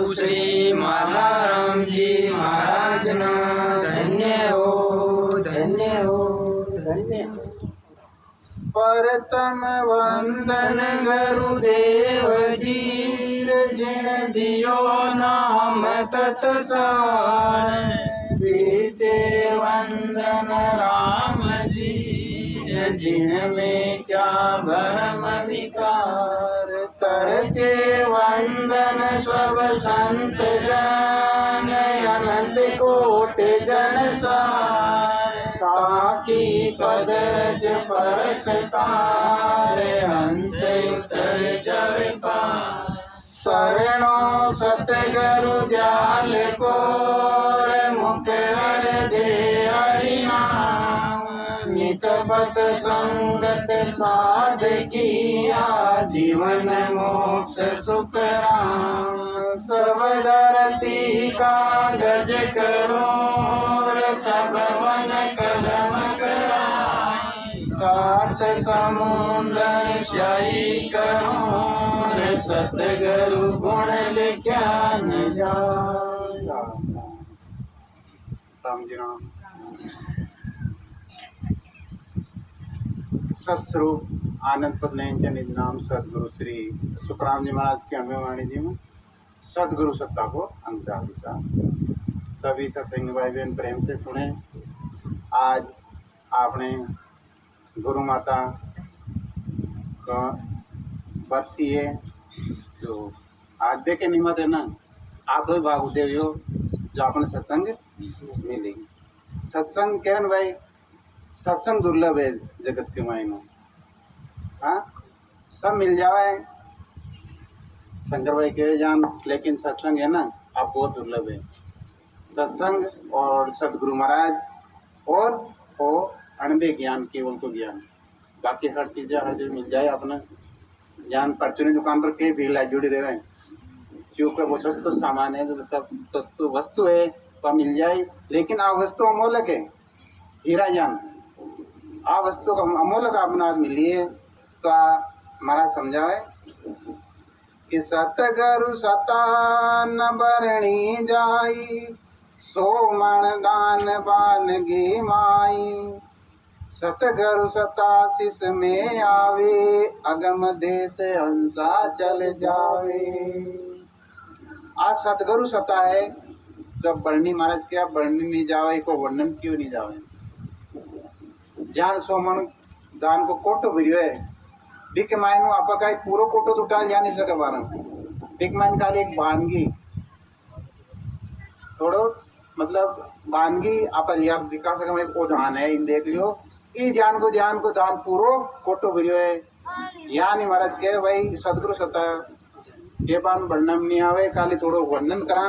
प्रभु श्री मालाराम जी महाराज ना धन्य हो, धन्य हो, धन्य हो। प्रथम वंदन गुरुदेव जी, जिन दियो नाम तत्सार। द्वितीय वंदन राम जी, जिन में क्या भरम विकार। तृतीय वंदन सब संत जन, अनंत कोटि जन सार। ताकि पदज परस्तार, हंस उतर चर पार। शरणो सतगुरु दयाल को, मुख हर दे हरि नाम। नित पत संगत साध किया, जीवन मोक्ष सुख राम। सर्वधरती का गज करो, सब वन कलम कराई। सात समुंदर शाही करो, सतगुरु गुण लिख्या न जाए। राम जी राम। सतस्वरूप आनंद पद नयन निज नाम सदगुरु श्री सुखराम जी महाराज की अम्बेवाणी जी में सदगुरु सत्ता को अंचालिसा। सभी सत्संग भाई बहन प्रेम से सुने। आज आपने गुरु माता का बरसी है, तो आज के निमित्त है ना, आप भी भाग उठे हो जो आपने सत्संग मिलेगी। सत्संग कहन भाई, सत्संग दुर्लभ है जगत के मायने। हाँ, सब मिल जाए शंकर भाई कहे जान, लेकिन सत्संग है ना आप बहुत दुर्लभ है। सत्संग और सदगुरु महाराज और वो अणबे ज्ञान, केवल को ज्ञान। बाकी हर चीज़ मिल जाए अपना ज्ञान। परचूनी दुकान पर कई भीड़ जुड़ी रह रहे हैं, क्योंकि वो सस्ता सामान है, जो सब सस्ती वस्तु है वह मिल जाए। लेकिन आ वस्तु अमोलक है, हीरा जान। आ वस्तु का अमोलक अपना आज मिली है। तो महाराज समझावे कि सतगुरु सता न बरणी जाई, सो मन दान बानगी माई। सतगुरु सता शिष में आवे, अगम देश हंसा चल जावे। आज सतगुरु सता है, जब बरणी महाराज क्या बरणी नहीं जावे को वर्णन क्यों नहीं जावे। ज्ञान सोमन दान को कोटो भरियो है। बिक मायनो आपा का पूरो कोटो तो उठा जा नहीं सके बारा। बिक मायन काले एक बानगी थोड़ो मतलब बानगी आप यार दिखा सके। मैं वो ध्यान है इन देख लियो, ई ज्ञान को दान पूरो कोटो भरियो है। यहाँ नहीं महाराज के भाई सदगुरु सता ये बान वर्णन नहीं आवे, खाली थोड़ो वर्णन करा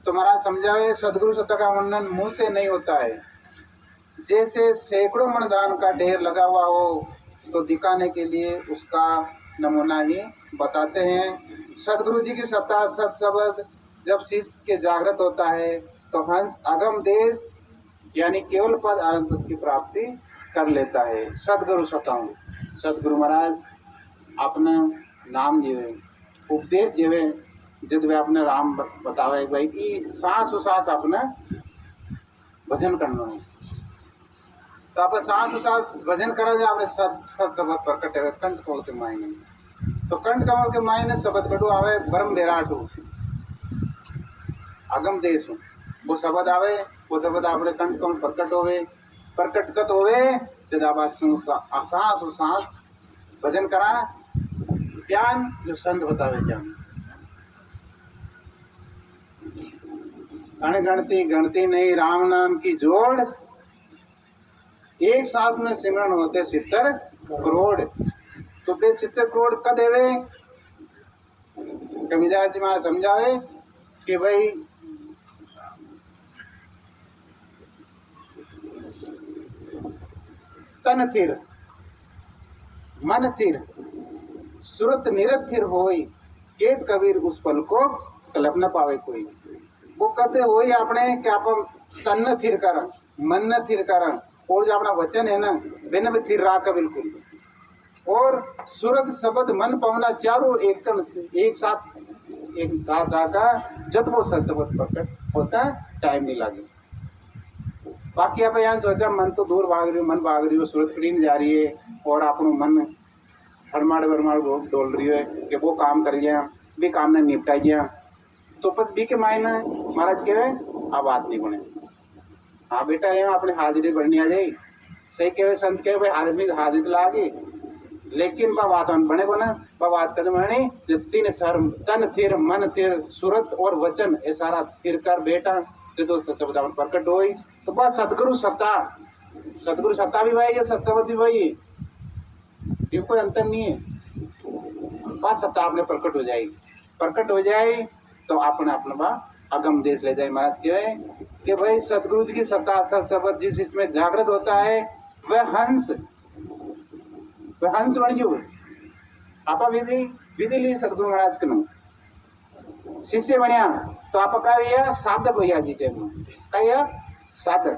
तो महाराज समझावे। सदगुरु सत्ता का वर्णन मुंह से नहीं होता है। जैसे सैकड़ों मन दान का ढेर लगा हुआ हो तो दिखाने के लिए उसका नमूना ही बताते हैं। सदगुरु जी की सत्ता सत शब्द जब शिष्य के जागृत होता है तो हंस अगम देश यानी केवल पद आनंद पद की प्राप्ति कर लेता है। सदगुरु सताऊं सदगुरु महाराज अपना नाम जीवे, उपदेश जीवे, जिद वे अपने राम बतावे भाई कि सांस सांस अपना भजन करना है। तो आप सांस भजन करा जाए आपने सत शब्द प्रकट है कंठ कमल के मायने। तो कंठ कमल के मायने शब्द कटू आवे ब्रह्म विराट अगम देश वो शब्द आवे, वो शब्द आपने कंठ कमल प्रकट होवे, प्रकट कत होवे जब आप सांस भजन करा। ज्ञान जो संत बतावे ज्ञान अणगणती गणती नहीं, राम नाम की जोड़ एक साथ में सिमरन होते 70 करोड़। तो बे 70 करोड़ कद देवे कविदास जी महाराज समझावे कि भाई तन थिर मन थिर सुरत निरथिर होई, केत कबीर उस पल को कल्प न पावे कोई। वो कहते होई आपने कि आप तन न थिर कर मन न थिर कर, और जो अपना वचन है ना बिना भी थिर रहा का बिल्कुल। और सूरत शब्द मन पवना चारों एक साथ एक साथ आकर जब वो सत्संग प्रकट होता टाइम नहीं लगे। बाकी आप यहाँ सोचा मन तो दूर भाग रही हो, मन भाग रही हो, सूरत कड़ी नहीं जा रही है और अपनो मन हरमाड़ बरमाड़ डोल रही है कि वो काम कर लिया भी काम ने निपटाई गया तो पर बी के मायने महाराज कहे आ बात नहीं बने। हाँ बेटा यहाँ अपने हाजिरी बढ़नी आ जाए सही कहे संत कहे भाई आदमी हाजिरी ला गई लेकिन बा बात बने को ना बा बात करने बने जब तीन थर तन थिर मन थिर सूरत और वचन ये सारा थिर कर बेटा तो शब्द प्रकट हो तो बस सतगुरु सत्ता भी भाई ये सत्सवत भी भाई ये कोई अंतर नहीं है। बस सत्ता आपने प्रकट हो जाए तो आपने अपना बा अगम देश ले जाए। महाराज कहे कि भाई सतगुरु जी की सत्ता सत्सवत जिस इसमें जागृत होता है वह हंस बन गयो। आपा विधि ली सतगुरु महाराज के नाम शिष्य बनया तो आप कहा साधक भैया जी टाइम कहा साधक।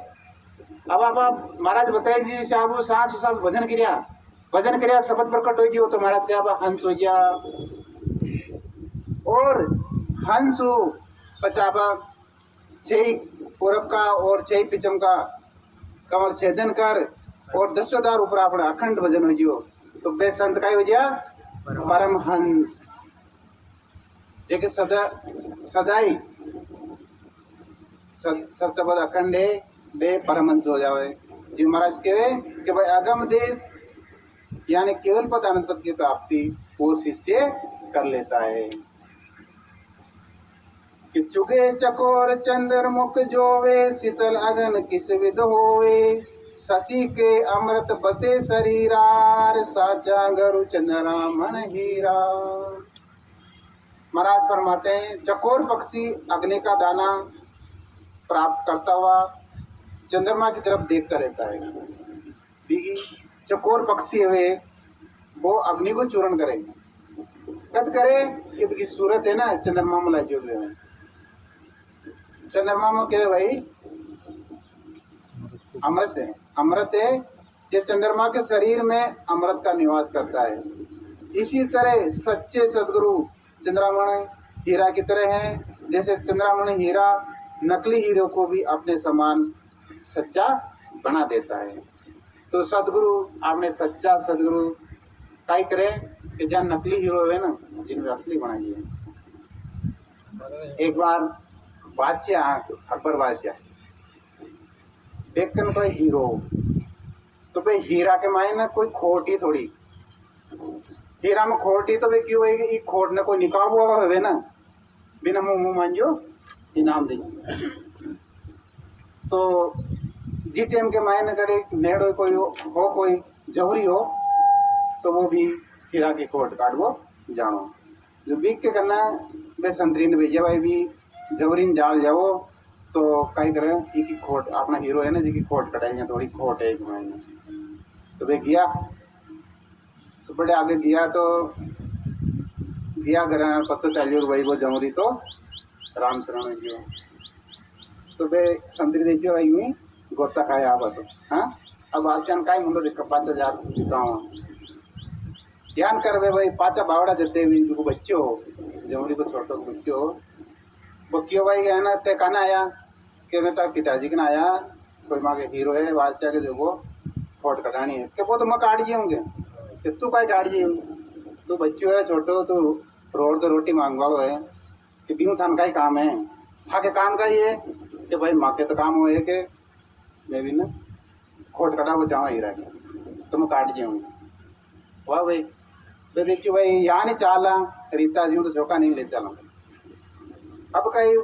अब आप महाराज बताए जी से आप सांस भजन क्रिया शब्द प्रकट हो गयो तो महाराज क्या हंस हो गया और हंस पचावा 6 पूरब का और 6 पिछम का कमर छेदन कर और 10दार ऊपर अपना अखंड भजन हो गयो तो बे संत का हो गया परमहंस जेके सदाई सत्सबद अखंड है बे परमहंस हो जावे जी। महाराज कहे कि भाई अगम देश यानी केवल पद अनंत पद की प्राप्ति वो शिष्य कर लेता है कि चुगे चकोर चंद्र मुख जोवे शीतल अगन किस विध होवे शशि के अमृत बसे शरीरार साचा गरु चंद्रा मन हीरा। महाराज फरमाते हैं चकोर पक्षी अग्नि का दाना प्राप्त करता हुआ चंद्रमा की तरफ देखता रहता है। चकोर पक्षी है वो अग्नि को चूर्ण करे कद करे कि सूरत है ना चंद्रमा में लाई जुड़ रहे चंद्रमा में क्या भाई अमृत है ये चंद्रमा के शरीर में अमृत का निवास करता है। इसी तरह सच्चे सदगुरु चंद्रामण हीरा की तरह हैं। जैसे चंद्रामण हीरा नकली हीरो को भी अपने समान सच्चा बना देता है तो सदगुरु आपने सच्चा सदगुरु काय करे कि जहाँ नकली हीरो है ना जिनमें असली बनाई है। एक बार बादशाह अकबर बादशाह देखते कोई हीरो तो भाई हीरा के मायने कोई खोट ही थोड़ी हीरा में खोट ही तो भाई क्यों है खोट ने कोई निकाल हुआ है ना बिना मुंह मांझो इनाम दी तो जी टाइम के मायने करे नेड़ो कोई हो कोई जवरी हो तो वो भी हीरा की खोट काट वो जानो जो बीक के करना वे संतरी ने भेजा भाई भी जवरी जाल जाओ तो कई करे की खोट अपना हीरो है ना जी की खोट कटाई थोड़ी खोट है एक महीने से तो वे गया तो बड़े आगे गया तो गया घर पत्ता चाहिए भाई वो जमरी तो राम शरण जी तो वे संतरी देखिए भाई यूँ गोता खाए आप तो हाँ अब बादशाह का मुंडो कपात जा गाँव ध्यान कर वे भाई पाचा बावड़ा देते हुए जो बच्चे हो जमरी को छोड़ो बच्चे हो वो क्यों भाई गया ना ते कहना आया कि मैं तो पिताजी के ना आया कोई माँ के हीरो है बादशाह के देखो फोट कटानी है कि वो तो मैं काट जी होंगे कि तू काय काट जी तू बच्चों है छोटो तू रोड तो रोटी मांग वालो है कि बीनू थान का ही काम है हाँ के काम का ही है कि भाई माँ के तो काम हो कि मैं भी ना खोट कटा वो जाऊँ हीरा के तो मैं काट जी होंगे वाह भाई तो देखिए भाई यहाँ नहीं चाला रीता जी तो झोंका नहीं ले चला अब कहीं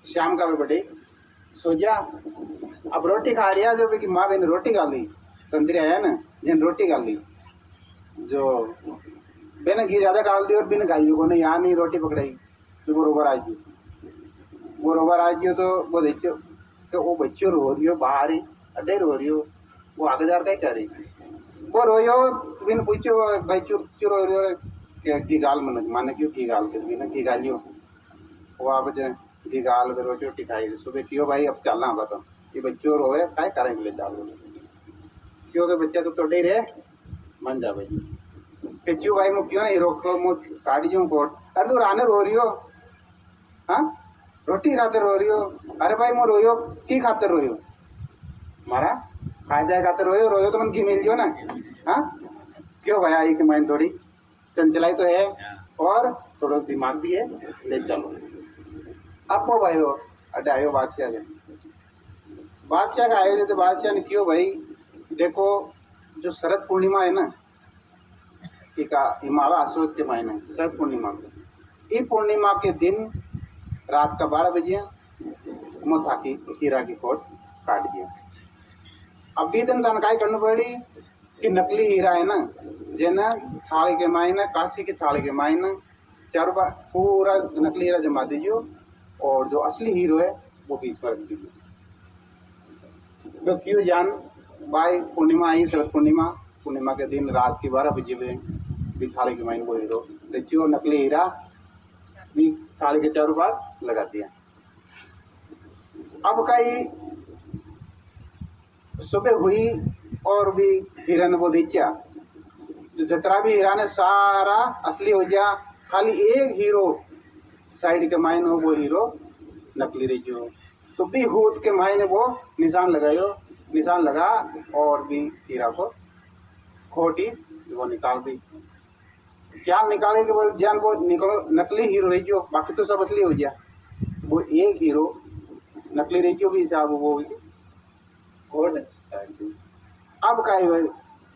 शाम का भी बटे सो गया अब रोटी खा रही है जो कि माँ बहन रोटी खा ली संतरी आया ना जिन रोटी खा ली जो बहन घी ज़्यादा डाल दी और बिन खाई को ने यहाँ नहीं रोटी पकड़ाई तो वो रोबर आ गई तो वो देखियो तो वो बच्चों रो रही हो बाहर ही अड्डे रो रही हो वो आगे जा कर कर रही वो रोयो तो बिन पूछो भाई चुर रो रही हो की गाल मन माने क्यों की गाल के बिना की गालियो वो आप घी गाल में रोटी रोटी खाई सुबह क्यों भाई अब चलना बताओ ये बच्चों रोए काय करेंगे ले जाओ क्यों के बच्चा तो तोड़े ही रहे मन जा भाई क्यों भाई मुझ क्यों नहीं रोक मुझ काट जो कोट अरे तू राने रो रही हो, हाँ रोटी खाते रो रही हो। अरे भाई मैं रोयो की खाते रोयो मारा खाए जाए खाते रोयो तो मन की मिल जो ना। हाँ क्यों भाई आई कि माइंड थोड़ी चंचलाई तो है और थोड़ा दिमाग भी है, ले चलो। अब वो भाई हो अरे आयो बादशाह के, बादशाह का आयो तो बादशाह ने क्यों भाई देखो जो शरद पूर्णिमा है ना टीका हिमालय आसोज के महीने शरद पूर्णिमा के, ये पूर्णिमा के दिन रात का 12 बजे मोथा की हीरा की कोट काट दिया। अब भी दिन जानकारी करनी पड़ी कि नकली हीरा है ना जेना थाली के मायने काशी की थाली के मायने चारों बार पूरा नकली हीरा जमा दीजिए और जो असली हीरो है वो बीच में रख दीजिए। तो क्यों जान भाई पूर्णिमा आई शरद पूर्णिमा, पूर्णिमा के दिन रात की 12 बजे में भी थाली के मायने वो हीरो देखिए और नकली हीरा भी थाली के चारों बार लगा दिया। अब कई सुबह हुई और भी हीरा ने वो देखा जितना भी हीरा ने सारा असली हो गया, खाली एक हीरो साइड के मायने हो वो हीरो नकली रही जो। तो भी होत के मायने वो निशान लगायो, निशान लगा और भी हीरा को खोटी वो निकाल दी। क्या निकाले कि वो जान वो निकलो नकली हीरो रही जो, बाकी तो सब असली हो गया, वो एक हीरो नकली रही जो भी साहब वो खोट। अब का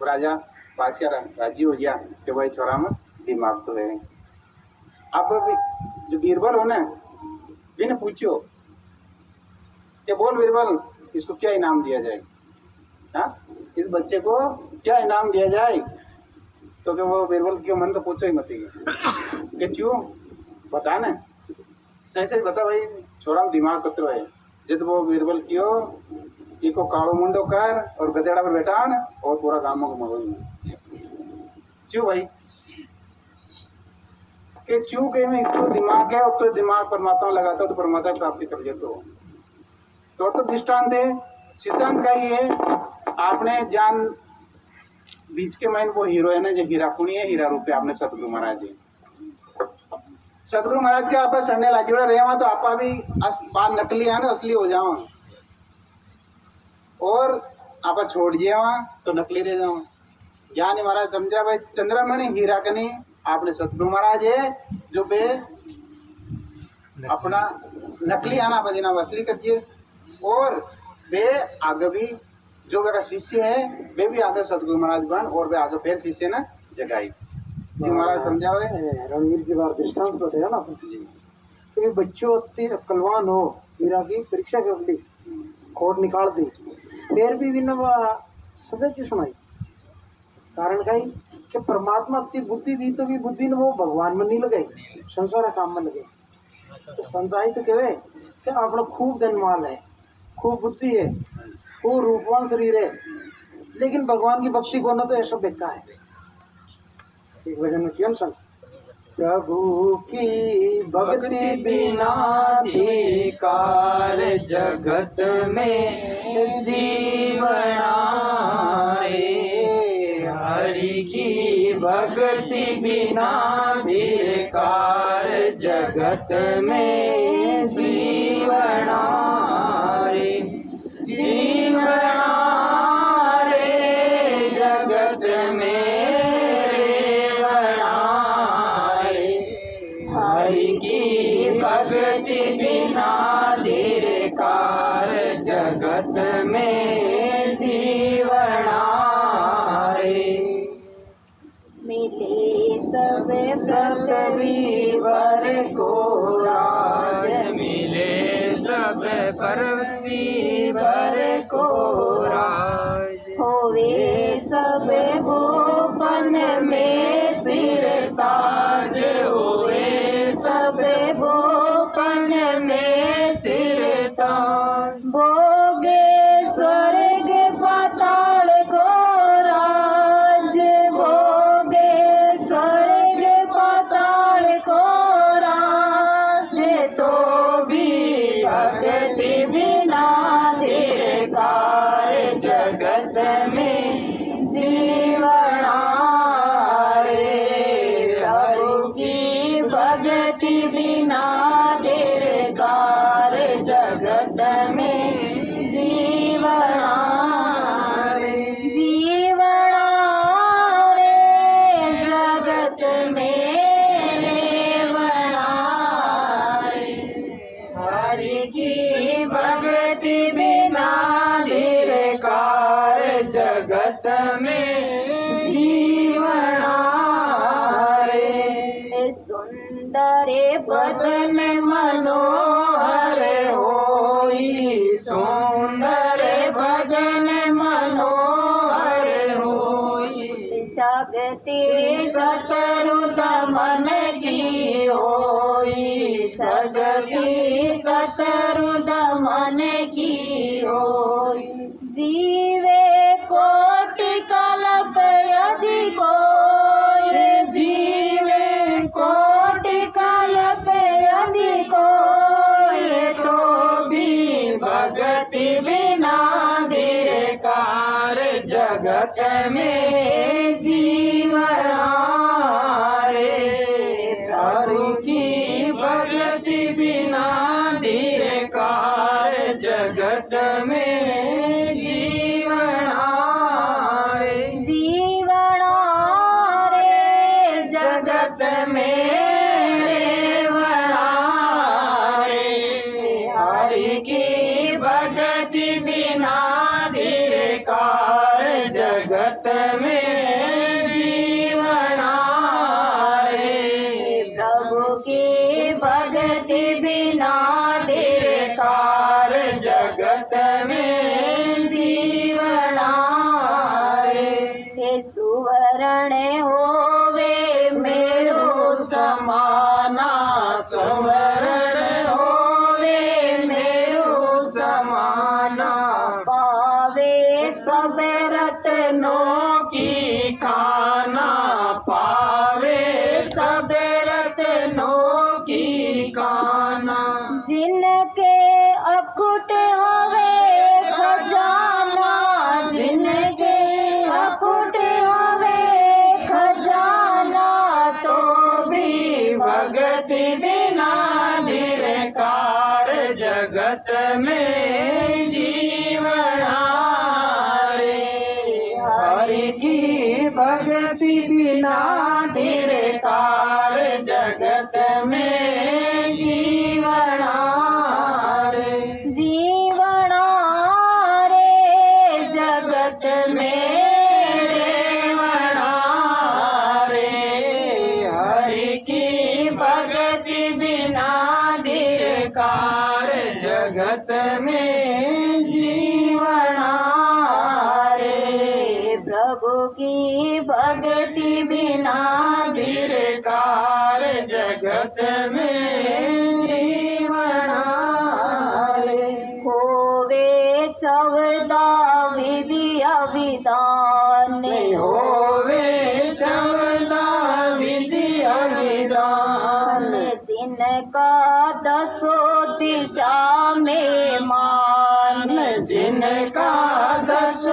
राजा बादशाह राजी हो गया कि भाई छोरा में दिमाग तो है। अब जो बीरबल हो ना बिन पूछो कि बोल बीरबल इसको क्या इनाम दिया जाए, हाँ इस बच्चे को क्या इनाम दिया जाए। तो कि वो बीरबल क्यों मन तो पूछो ही मत कि क्यों बता ना सही सही बता भाई छोरा में दिमाग कतरो है। जित वो बीरबल क्यों इको कालो मुंडो कर और गधेड़ा पर बैठान और पूरा गांव को मगोई क्यों भाई कि क्यों के में इतना दिमाग है और तो दिमाग परमात्मा लगाता तो परमात्मा प्राप्ति कर लेते हो। तो दृष्टांत है सिद्धांत का ही है। आपने जान बीच के माइन वो हीरो है ना जो हीरा कुणी है हीरा रूपे आपने सतगुरु महाराज जी, सतगुरु महाराज के आप सड़ने लाजोड़ा रहे वहां तो आपा भी बाल नकली है ना असली हो जाओ और आप छोड़ दिए वहां तो नकली रह जाओ। ज्ञानी महाराज समझा भाई चंद्रमणि हीरा कनी आपने सतगुरु महाराज है जो बे अपना नकली आना बजना असली करिए और वे आगे भी जो मेरा शिष्य है वे भी आगे सतगुरु महाराज बन और वे आगे फिर शिष्य ने जगाई। जी महाराज समझावे रणवीर जी बार दृष्टांत बताया ना कि बच्चों कलवान हो हीरा की परीक्षा कर ली खोट निकाल दी फिर भी सजा क्यों सुनाई। कारण का कि परमात्मा इतनी बुद्धि दी तो भी बुद्धि ने वो भगवान में नहीं लगाई संसार काम में लगे। तो संताई तो कहे कि अपना खूब धनमाल है खूब बुद्धि है खूब रूपवान शरीर है लेकिन भगवान की बख्शी को ना तो ऐसा बेकार है। एक भजन में क्यों सुन प्रभु की भक्ति बिना अधिकार जगत में जीवना रे हरि की भक्ति बिना अधिकार जगत में जीवना रे जीवना रे जगत में भक्ति बिना अधिकार जगत में जीवना रे मिले सब पृथ्वी वर को राज मिले सब पृथ्वी भर को राज होवे सब भूपन में सिर ताज होवे सब भूपन में सिर ताज भोगे स्वर्ग पाताल को राज भोगे स्वर्ग पाताल को राज तो भी भक्ति बिना अधिकार भगति सतरुद मन की होई। जीवे कोटि कल्प यदि कोई, जीवे कोटि कल्प यदि कोई, तो भी भगति बिना धिकार जगत में जीवना रे। प्रभु की भगति बिना धिकार जगत में जीवना रे। जीवना रे जगत में रेवणा रे। हरि की भगति बिना धिकार जगत में जीवना रे। प्रभु की भक्ति बिना धिकार जगत में जीवना रे। हे सुवर्ण होवे मेरो समाना सुवर्ण होवे मेरो समाना। पावे सब रत्नों की खाना पावे सब रत्नों की खाना। जिनके अकुट होवे खजाना, जिनके अकुट होवे खजाना, तो भी भगति बिना धिकार जगत में जीवना रे। हरि की भगति बिना धिकार जगत में जीवना रे। जीवना रे जगत में रेवणा रे। हरि की भगति बिना धिकार जगत में जीवना रे। प्रभु की भक्ति बिना धिकार जगत में जीवना रे। होवे 14 विधि विधान, होवे 14 विधि विधान। जिनका 10 दिशा में मान, जिनका 10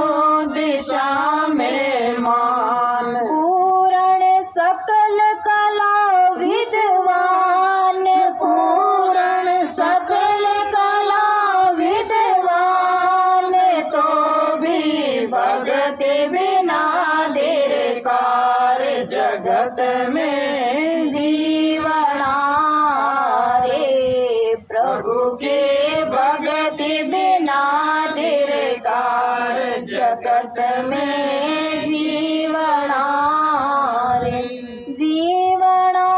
दिशा में मान। पूर्ण सकल कला विद्वान, पूर्ण सकल कला विद्वान। तो भी भगति बिना धिकार जगत में जीवना रे। प्रभु की भगति बिना धिकार जगत में जीवना रे। जीवना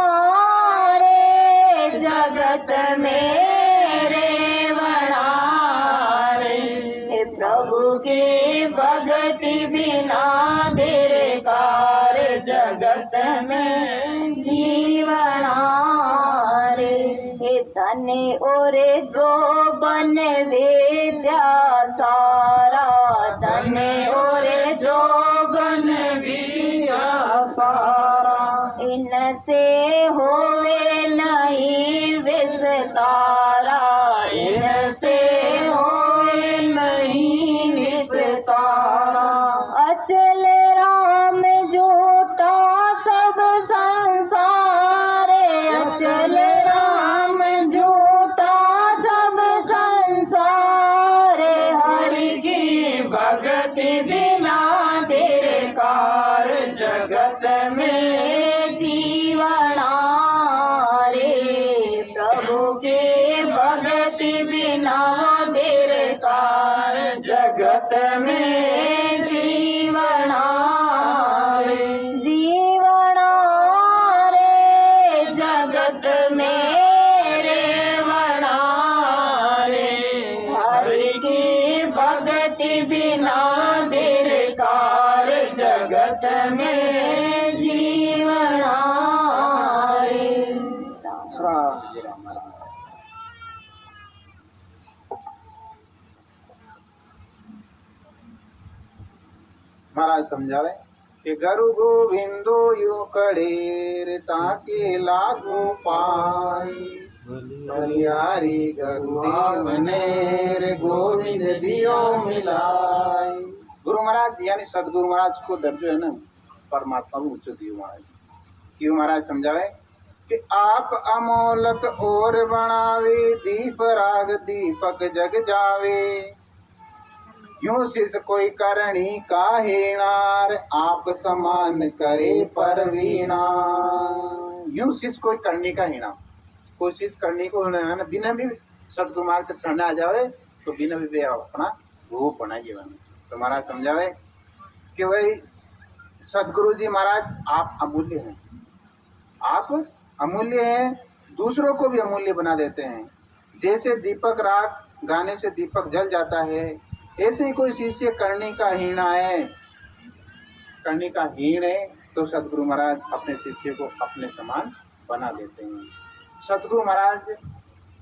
रे जगत में रेवणा रे। प्रभु की भगति बिना धिकार जगत में जीवना रे। हे धन और जो बन विद्या सारा, धन और जो बन विया सारा। इनसे होवे नहीं विस्तारा, इनसे होए नहीं विस्तारा। अचल राम झूठा सब संसार, अचल राम झूठा सब संसार। हरि की भगति बिना धिकार जगत में जीवना रे। प्रभु की भगति बिना धिकार जगत में जीवना रे। जीवना रे जगत में रेवणा रे। हरि की भगति बिना धिकार जगत में जीवना रे। राम जी राम। महाराज समझावे कि गुरु गोविंदो यू कड़ेर ताके लागू पाए बलियारी गुरुदेव ने रे गोविंद दियो मिलाए। गुरु महाराज यानी सदगुरु महाराज को दर्जो है ना परमात्मा को ऊंचो दियो महाराज। क्यों महाराज समझावे कि आप अमोलक और बनावे दीप राग दीपक जग जावे यूं शिष कोई करणी काहेणार आप समान करे परवीणा। यूं शिष कोई करनी का हीणा कोशिश करने को ना बिना भी सदगुरु महाराज के शरण आ जावे तो बिना भी अपना रूप बना जीवन। तो महाराज समझावे कि भाई सदगुरु जी महाराज आप अमूल्य हैं, आप अमूल्य हैं, दूसरों को भी अमूल्य बना देते हैं। जैसे दीपक राग गाने से दीपक जल जाता है ऐसे ही कोई शिष्य करने का हीणा है, करने का हीण है तो सदगुरु महाराज अपने शिष्य को अपने समान बना देते हैं। सतगुरु महाराज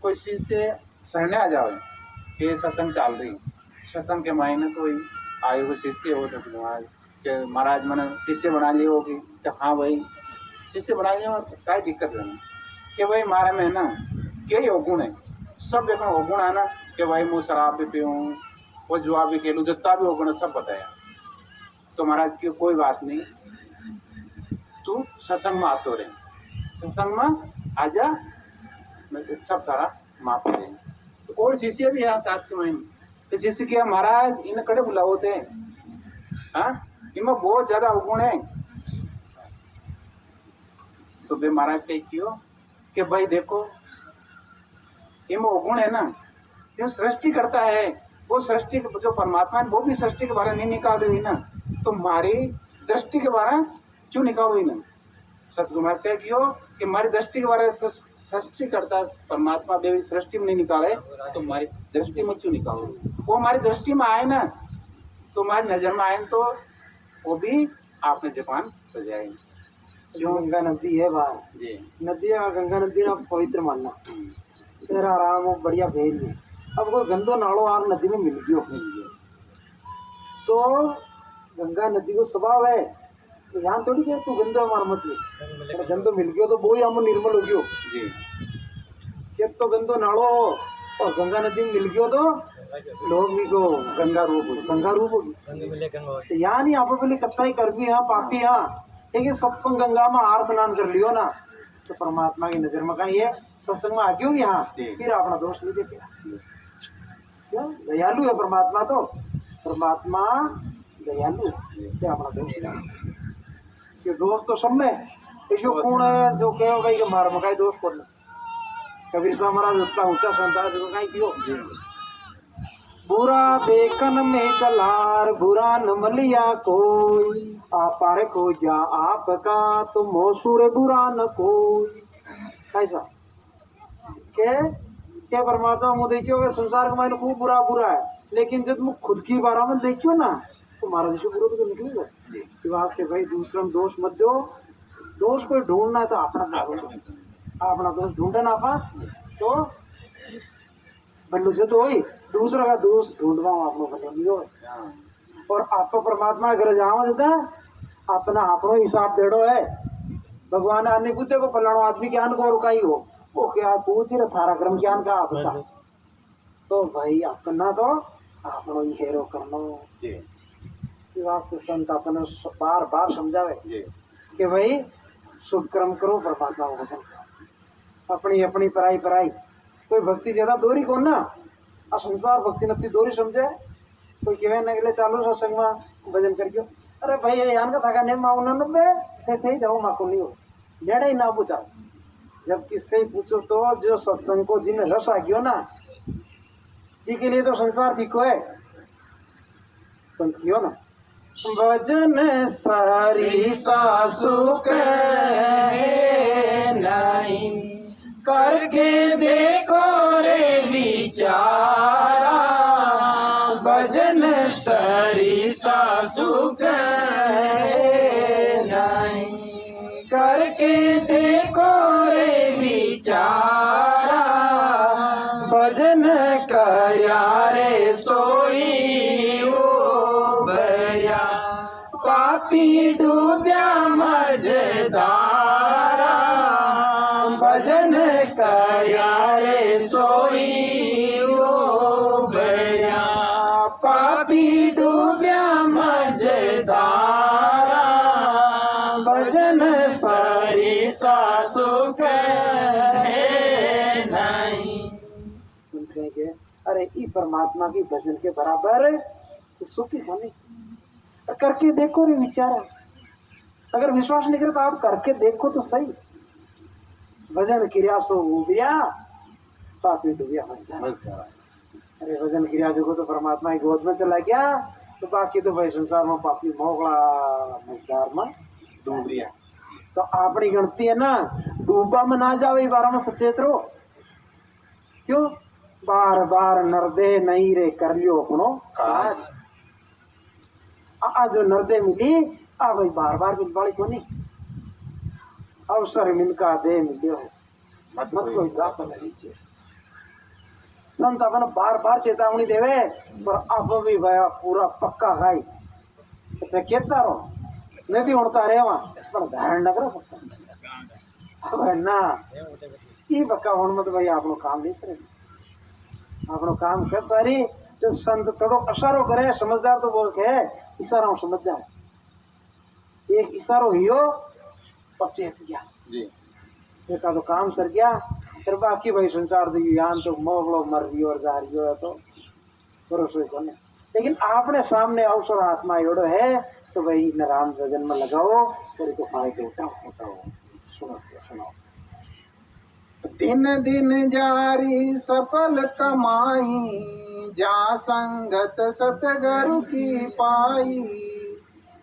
कोई शिष्य शरण आ जाए कि सत्संग चल रही सत्संग के महीने कोई आए हुए शिष्य हो तो महाराज के महाराज मैंने शिष्य बना लिए होगी कि हाँ भाई शिष्य बना लिए क्या दिक्कत है कि भाई हमारे में ना क्या अवगुण है सब देखो अवगुण है ना कि भाई मुँह शराब भी पीऊँ वो जुआ भी खेलूँ जितना भी अवगुण है सब बताया। तो महाराज की कोई बात नहीं तू सत्संग में आतो रहे सत्संग में आजा सब तारा माफ दे। तो और शिष्य भी है साथ के महीने तो शिष्य किया महाराज इन कड़े बुलाओ थे हाँ इनमें बहुत ज्यादा अवगुण है। तो वे महाराज कही क्यों कि भाई देखो इनमें अवगुण है ना जो सृष्टि करता है वो सृष्टि जो परमात्मा है वो भी सृष्टि के बारे नहीं निकाल रही ना तो हमारी दृष्टि के बारे क्यों निकाल रही ना। सतगुरु महाराज कहे क्यों कि हमारी दृष्टि के बारे में सृष्टि करता परमात्मा भी सृष्टि में नहीं निकाले तो हमारी दृष्टि में क्यों निकालो वो हमारी दृष्टि में आए ना तो हमारी नजर में आए तो वो भी आपने जबान कर जाएंगे। जो गंगा नदी है बाहर जी नदी है गंगा नदी ना पवित्र मानना तेरा आराम हो बढ़िया भेज है। अब कोई गंदो नाड़ो आर नदी में मिल गयो तो गंगा नदी को स्वभाव है तो यहाँ थोड़ी कि तू गंदो मार मत ले गंदो मिल गयो तो वो ही हम निर्मल हो गयो जी कि तो गंदो नाड़ो और गंगा नदी में मिल गयो तो लोग भी को गंगा रूप होगी तो यहाँ नहीं आप बोले कत्ता ही कर भी हाँ पापी हाँ लेकिन सत्संग गंगा में आर स्नान कर लियो ना तो परमात्मा की नजर में कहीं है सत्संग में आ गयो यहाँ फिर अपना दोष नहीं देखेगा। क्या दयालु है परमात्मा तो परमात्मा दयालु क्या अपना दोष ये दोस्त तो सब में जो कौन है जो कहो भाई के मार मकाई दोष कर ले कबीर साहब महाराज उतना ऊंचा संत है जो कहीं क्यों बुरा देखन में चलार बुरा न मलिया कोई आपार खोजा आपका तो मोसुर बुरा न कोई ऐसा के परमात्मा मुझे देखियो कि संसार के मायने खूब बुरा बुरा है लेकिन जब मुझ खुद की बारा में देखियो ना तो महाराज जी बुरा तो निकलेगा इस वास्ते भाई दूसरा में दोष मत दो दोष कोई ढूंढना है तो अपना दोष ढूंढे ना पा तो बल्लू से तो वही दूसरा का दोष ढूंढवा आप लोग बताइए और आपको परमात्मा अगर जहाँ देता है अपना अपनो हिसाब देड़ो है भगवान आने पूछे को फलाणो आदमी ज्ञान को और का ही हो वो क्या पूछ रहे थारा क्रम ज्ञान का आपका तो भाई आप करना तो अपनो ही हेरो करना वास्ते संत अपन बार बार समझावे कि भाई शुभ कर्म करो परमात्मा को भजन करो अपनी अपनी पराई पराई कोई भक्ति ज्यादा दूरी कौन ना आ संसार भक्ति नती दूरी समझे कोई कहे न गले चालू सत्संग में भजन करके अरे भाई यान का थका नहीं माऊ न थे जाओ माँ को नहीं हो नेड़े ही ना पूछा जब किससे ही पूछो तो जो सत्संग को जिन रस आ गयो ना के लिए तो संसार फीको है संत कियो ना भजन सारी सासु नहीं करके देखो रे विचारा भजन सारी सासु नहीं करके देखो रे विचारा भजन कर्या रे सोई ओ बरिया संत कहेंगे अरे ई परमात्मा की भजन के बराबर तो सुखी होने करके देखो रे विचारा। अगर विश्वास नहीं करे तो आप करके देखो तो सही। भजन क्रिया सो उबिया पापी डूबिया मजदार। अरे भजन क्रिया जो तो परमात्मा की गोद में चला गया तो बाकी तो भाई संसार में पापी मोगला मजदार में डूब गया। तो अपनी गिनती है ना डूबा में ना जाओ बार में सचेत रहो। क्यों बार बार नरदे नहीं रे कर लियो अपनो काज। जो नरदे मिली आ भाई बार बार मिल वाली को नहीं अवसर मिलका दे मिलियो मत कोई गाप लीजिए। संत अपन बार बार चेतावनी देवे पर अब भी भया पूरा पक्का खाई तो कहता रहो मैं भी उड़ता रहे वहां पर धारण न करो पक्का। अब है ना ये पक्का होने में तो भाई आप लोग काम नहीं सरे आप लोग काम कर सारी तो संत थोड़ो इशारो करे समझदार तो बोल के इशारा समझ जाए। एक इशारो हियो और चेत गया जी देखा तो काम सर गया। फिर बाकी भाई संसार दी यान तो मोगलो मर रही और जा रही हो तो भरोसे को नहीं। लेकिन आपने सामने अवसर आत्मा योड़ो है तो भाई न राम भजन में लगाओ तेरे को फायदे उठाओ सुनो। दिन दिन जारी सफल कमाई जा संगत सतगुरु की पाई।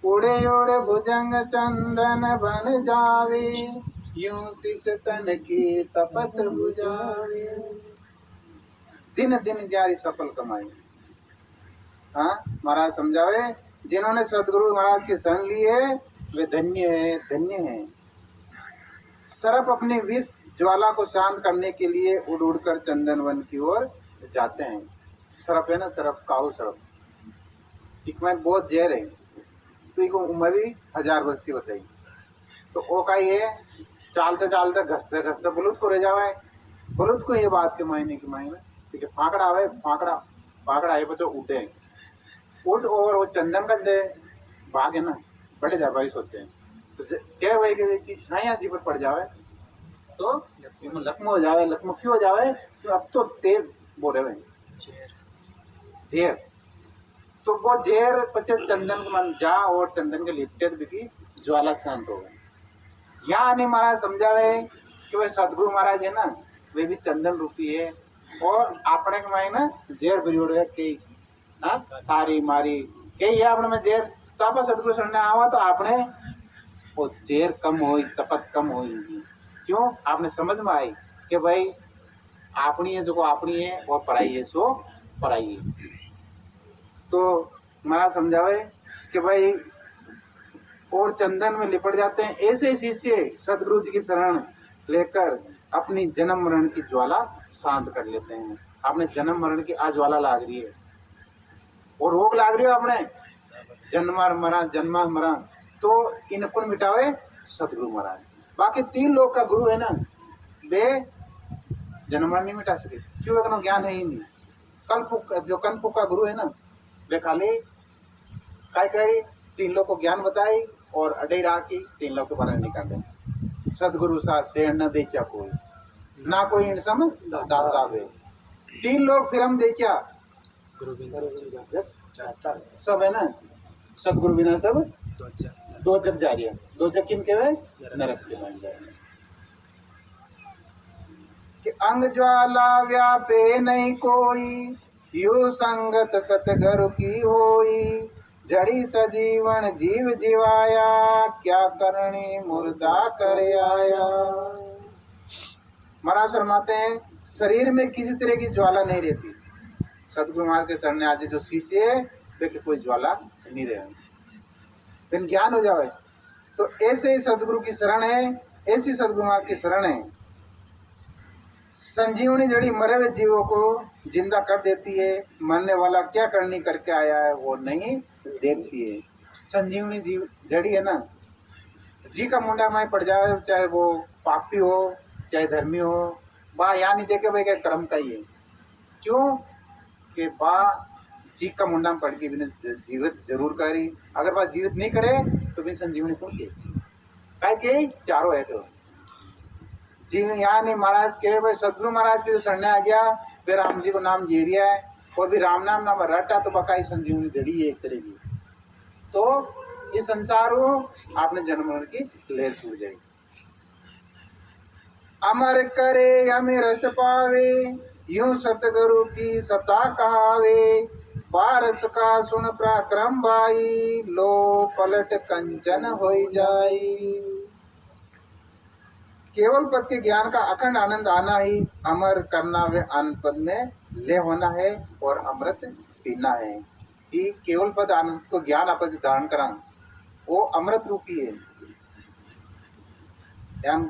उड़े उड़े भुजंग चंदन बन जावे यूं शिष तन की तपत बुझावे। दिन दिन जारी सफल कमाई। हाँ महाराज समझावे जिन्होंने सदगुरु महाराज की शरण ली है वे धन्य है। सरप अपनी विष ज्वाला को शांत करने के लिए उड़ उड़ कर चंदन वन की ओर जाते हैं। सरप है ना सरप काऊ सरप एक बहुत जहर है तो एक उम्र भी 1000 वर्ष की बताई तो वो का ये चालते चालते घसते घसते बुलुत को रह जावे। बुलुत को ये बात के मायने की मायने ठीक है फाकड़ा आवे फाकड़ा आए बच्चों उठे उठ और वो चंदन का दे भाग है ना बढ़ जाए भाई सोचे हैं तो क्या भाई कि छाया जी पर पड़ जावे तो लकमो हो जावे। लकमो क्यों हो जावे तो अब तो तेज बोले भाई जेर तो वो जेर पचे चंदन के मन जा और चंदन के लिपटे बिकी ज्वाला शांत हो गए। यहाँ नहीं महाराज समझावे कि वे सदगुरु महाराज है ना वे भी चंदन रूपी है और अपने के माई ना जेर बिजोड़ है कई थारी मारी कई है अपने में जेर तापा सदगुरु शरण आवा तो आपने वो जेर कम होई तपत कम होई। क्यों आपने समझ में आई कि भाई अपनी है जो को अपनी है वो पराई है सो पराई है। तो महाराज समझावे कि भाई और चंदन में लिपट जाते हैं ऐसे शिष्य सतगुरु जी की शरण लेकर अपनी जन्म मरण की ज्वाला शांत कर लेते हैं। आपने जन्म मरण की आज ज्वाला लाग रही है और रोग लाग रही है आपने जन्मा मरा तो इनको मिटावे सतगुरु महाराज। बाकी 3 लोग का गुरु है ना वे जन्म मरण नहीं मिटा सके क्यों इतना ज्ञान है ही नहीं। कल्पुक का गुरु है ना वे खाली काय करी 3 लोग को ज्ञान बताई और अडे राखी 3 लोग के बारे में निकाल दें। सदगुरु सा शेर न देचा कोई ना कोई इंसान दाता वे 3 लोग फिर हम देचा सब है ना सदगुरु बिना सब 2 जग जा रही है 2 जग किन के वे नरक के बन जाए कि अंग ज्वाला व्यापे नहीं कोई यू संगत सतगुरु की होई। जड़ी सजीवन जीव जीवाया क्या करनी मुर्दा कर आया। महाराज फरमाते हैं शरीर में किसी तरह की ज्वाला नहीं रहती। सतगुरु महाराज के शरण आदि जो शिष्य है वे कोई ज्वाला नहीं रहे फिर ज्ञान हो जाए तो ऐसे ही सतगुरु की शरण है ऐसी सतगुरु महाराज की शरण है। संजीवनी जड़ी मरे हुए जीवों को जिंदा कर देती है। मरने वाला क्या करनी करके आया है वो नहीं देखती है। संजीवनी जीव जड़ी है ना जी का मुंडा में पड़ जाए चाहे वो पापी हो चाहे धर्मी हो बा यहाँ नहीं देखे भाई क्या कर्म का ही है। क्यों कि बा जी का मुंडा में पड़ के बिना जीवित जरूर करी अगर बात जीवित नहीं करे तो बिन संजीवनी कौन के चारों है तो जी यहाँ नहीं महाराज के भाई सतगुरु महाराज के जो शरण आ गया वे राम जी को नाम जी रिया है और भी राम नाम नाम रटा तो बकाई संजीवनी जड़ी है एक तरह की। तो ये संसार हो आपने जन्म मरण की लहर छूट जाएगी। अमर करे हमें रस पावे यूं सतगुरु की सता कहावे पारस का सुन पराक्रम भाई लो पलट कंचन हो जाई। केवल पद के ज्ञान का अखंड आनंद आना ही अमर करना व आनंद पद में ले होना है और अमृत पीना है। कि केवल पद आनंद को ज्ञान आप धारण करा वो अमृत रूपी है। ज्ञान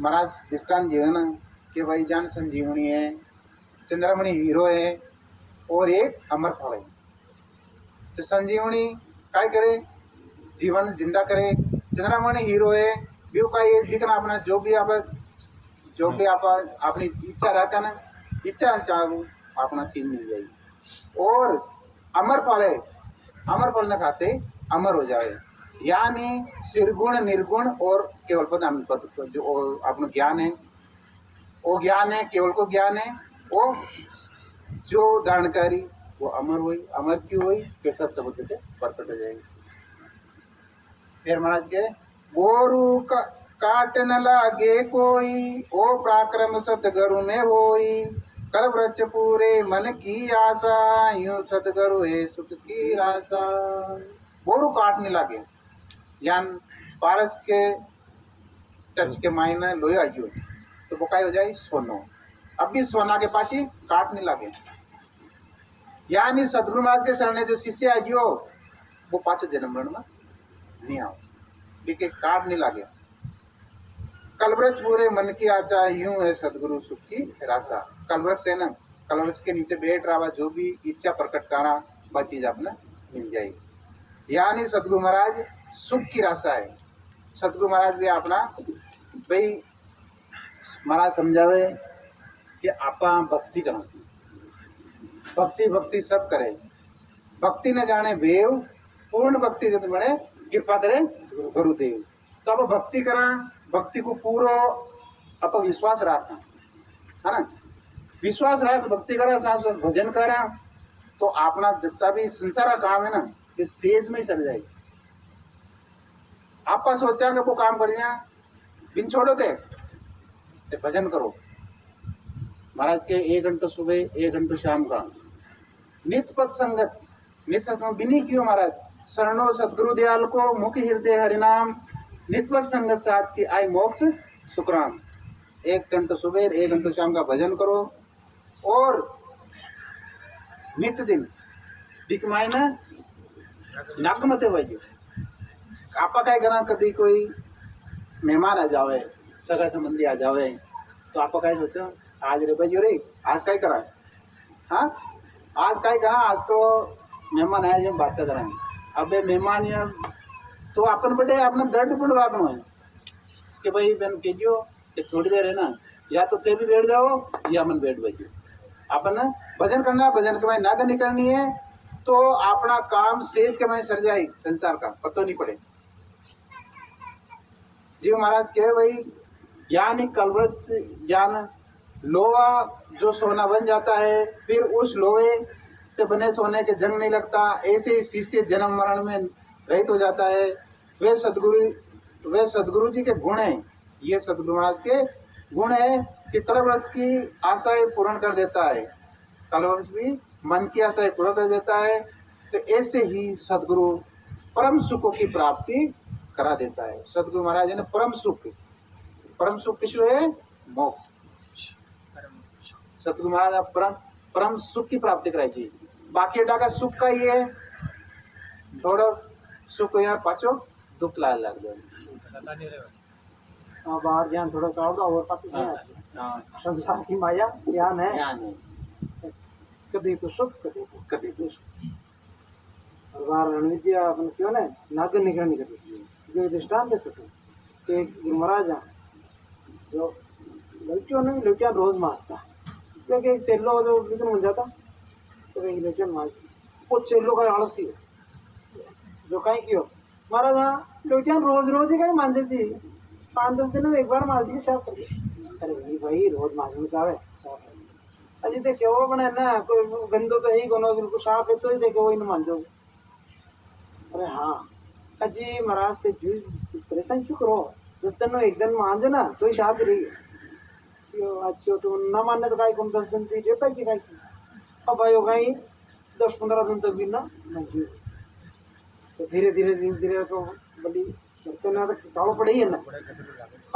महाराज दृष्टान जीवन के भाई जान संजीवनी है, चंद्रमणि हीरो है और एक अमर फल है। तो संजीवनी काय करे जीवन जिंदा करे, चंद्रमणि हीरो है व्यू का ये दिखना अपना जो भी आप अपनी इच्छा रहता ना इच्छा से अपना चीज मिल जाएगी। और अमर फल है, अमर फल न खाते अमर हो जाए। यानी निर्गुण निर्गुण और केवल पद अनंत पद जो अपना ज्ञान है वो ज्ञान है, केवल को ज्ञान है वो जो धारणकारी वो अमर हुई। अमर क्यों हुई? कैसा शब्द से प्रकट हो जाएगी। फिर महाराज के गोरु काट न लागे कोई ओ पराक्रम सतगुरु में होई कल वृक्ष पूरे मन की आशा यूं सतगुरु है सुख की राशा। गोरु काटने लगे यान पारस के टच के मायने लोया आयो तो बुकाई हो जाए सोनो। अब भी सोना के पाची काटने लगे यानी सतगुरु महाराज के शरण जो शिष्य आयो वो पाँच जन्म मरण में नहीं आओ लेकिन काटने लगे। कलवृक्ष पूरे मन की आशा यूं है सतगुरु सुख की राशा। कलवृक्ष है ना, कलवृक्ष के नीचे बैठ रहा जो भी इच्छा प्रकट करना वह चीज अपने मिल जाएगी। यानी सतगुरु महाराज सुख की राशा है। सतगुरु महाराज भी अपना भाई महाराज समझावे कि आपा भक्ति करो, भक्ति भक्ति सब करे, भक्ति न जाने भेव पूर्ण भक्ति जब बने कृपा करे गुरुदेव। तो अब भक्ति करा, भक्ति को पूरा अब विश्वास रहा है ना, विश्वास रहा तो भक्ति करा, सांस भजन करा तो अपना जितना भी संसार का काम है ना ये सेज में ही सर जाएगी। आपका सोचा कि वो काम कर लिया बिन छोड़ो थे भजन करो। महाराज के 1 घंटा सुबह 1 घंटा शाम का नित्य पद संगत, नित्य सत्संग बिनी क्यों महाराज शरणो सतगुरु दयाल को मुख हृदय हरिनाम नित्य पद संगत साथ की आय मोक्ष सुखराम। 1 घंटा सुबह 1 घंटा शाम का भजन करो और नित्य दिन दिखमाई ना नाक मते भाई आपा क्या करा कभी कोई मेहमान आ जावे सगा संबंधी आ जावे तो आपा क्या सोचो आज रे भाई रे आज क्या करा, हाँ आज क्या करा, आज तो मेहमान आए जब बात करें। अब मेहमान या तो अपन बटे अपना दर्द पूर्ण रखना है कि भाई बहन कीजियो कि थोड़ी देर है ना या तो ते भी बैठ जाओ या मन बैठ भाई अपन भजन करना, भजन के भाई नागन नहीं करनी है तो अपना काम शेष के भाई सर जाए संसार का पतो नहीं पड़े। जी महाराज कहे भाई यानी कलवृक्ष ज्ञान लोहा जो सोना बन जाता है फिर उस लोहे से बने सोने के जंग नहीं लगता। ऐसे ही शिष्य जन्म मरण में रहित हो जाता है। वे सदगुरु जी के गुण हैं, ये सदगुरु महाराज के गुण है कि कलवृक्ष की आशाएं पूर्ण कर देता है, कलवृक्ष भी मन की आशाएं पूर्ण कर देता है। तो ऐसे ही सदगुरु परम सुख की प्राप्ति करा देता है। सदगुरु महाराज ने परम सुख किस है मोक्ष। सतगुरु महाराज आप परम सुख की प्राप्ति कराई थी। बाकी अड्डा का सुख का ये थोड़ा सुख यार पाचो दुख लाल लग जाए। बाहर ज्ञान थोड़ा काढ़ा और पाचो संसार की माया ज्ञान है कभी तो सुख कभी तो सुख। और बाहर रणवीर जी अपन क्यों ना नागन निकलने करती जो दृष्टांत है छोटो कि महाराज जो लड़कियों ने लड़कियां रोज मारता क्योंकि एक चेल्लो जो विघ्न बन जाता तो एक लड़कियां मारती वो चेल्लो का आलसी है जो कहीं क्यों महाराज हाँ लड़कियां रोज रोज ही कहीं मानते थी 5-10 दिन में एक बार मार दी साफ कर अरे भाई रोज माजून सावे अजी देखे वो बने ना कोई गंदो तो है ही कोनो बिल्कुल साफ है तो ही देखे वो इन मान जाओ। अरे हाँ अजी महाराज ते जू परेशान क्यों करो 10 दिन में एक दिन मान जाना तो ही साफ रही यो अच्छो तो ना मानने तो काई कम 10 दिन थी जे पैकी काई अब भाई हो गई 10-15 दिन तक भी ना मंजूर तो धीरे धीरे तो बड़ी तो ना तो कालो पड़े ही है ना।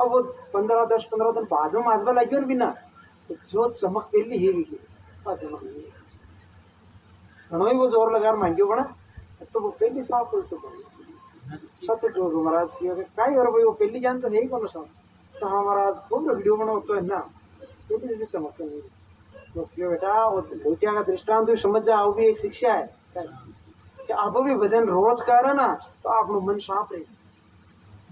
अब वो 10-15 दिन बाद में माजबा लगी भी ना तो जो चमक पहली ही भी चमक नहीं वो जोर लगा महंगे बना तो वो पहली साफ तो अच्छा जो महाराज की काई और भाई वो पहली जान तो है ही कौन सा तो हाँ महाराज खूब वीडियो बनाओ तो है ना पहली जैसे चमक नहीं तो क्यों बेटा वो लोटिया का दृष्टांत तो समझ जाओ भी एक शिक्षा है कि आप भी भजन रोज कर ना तो आप मन साफ रहे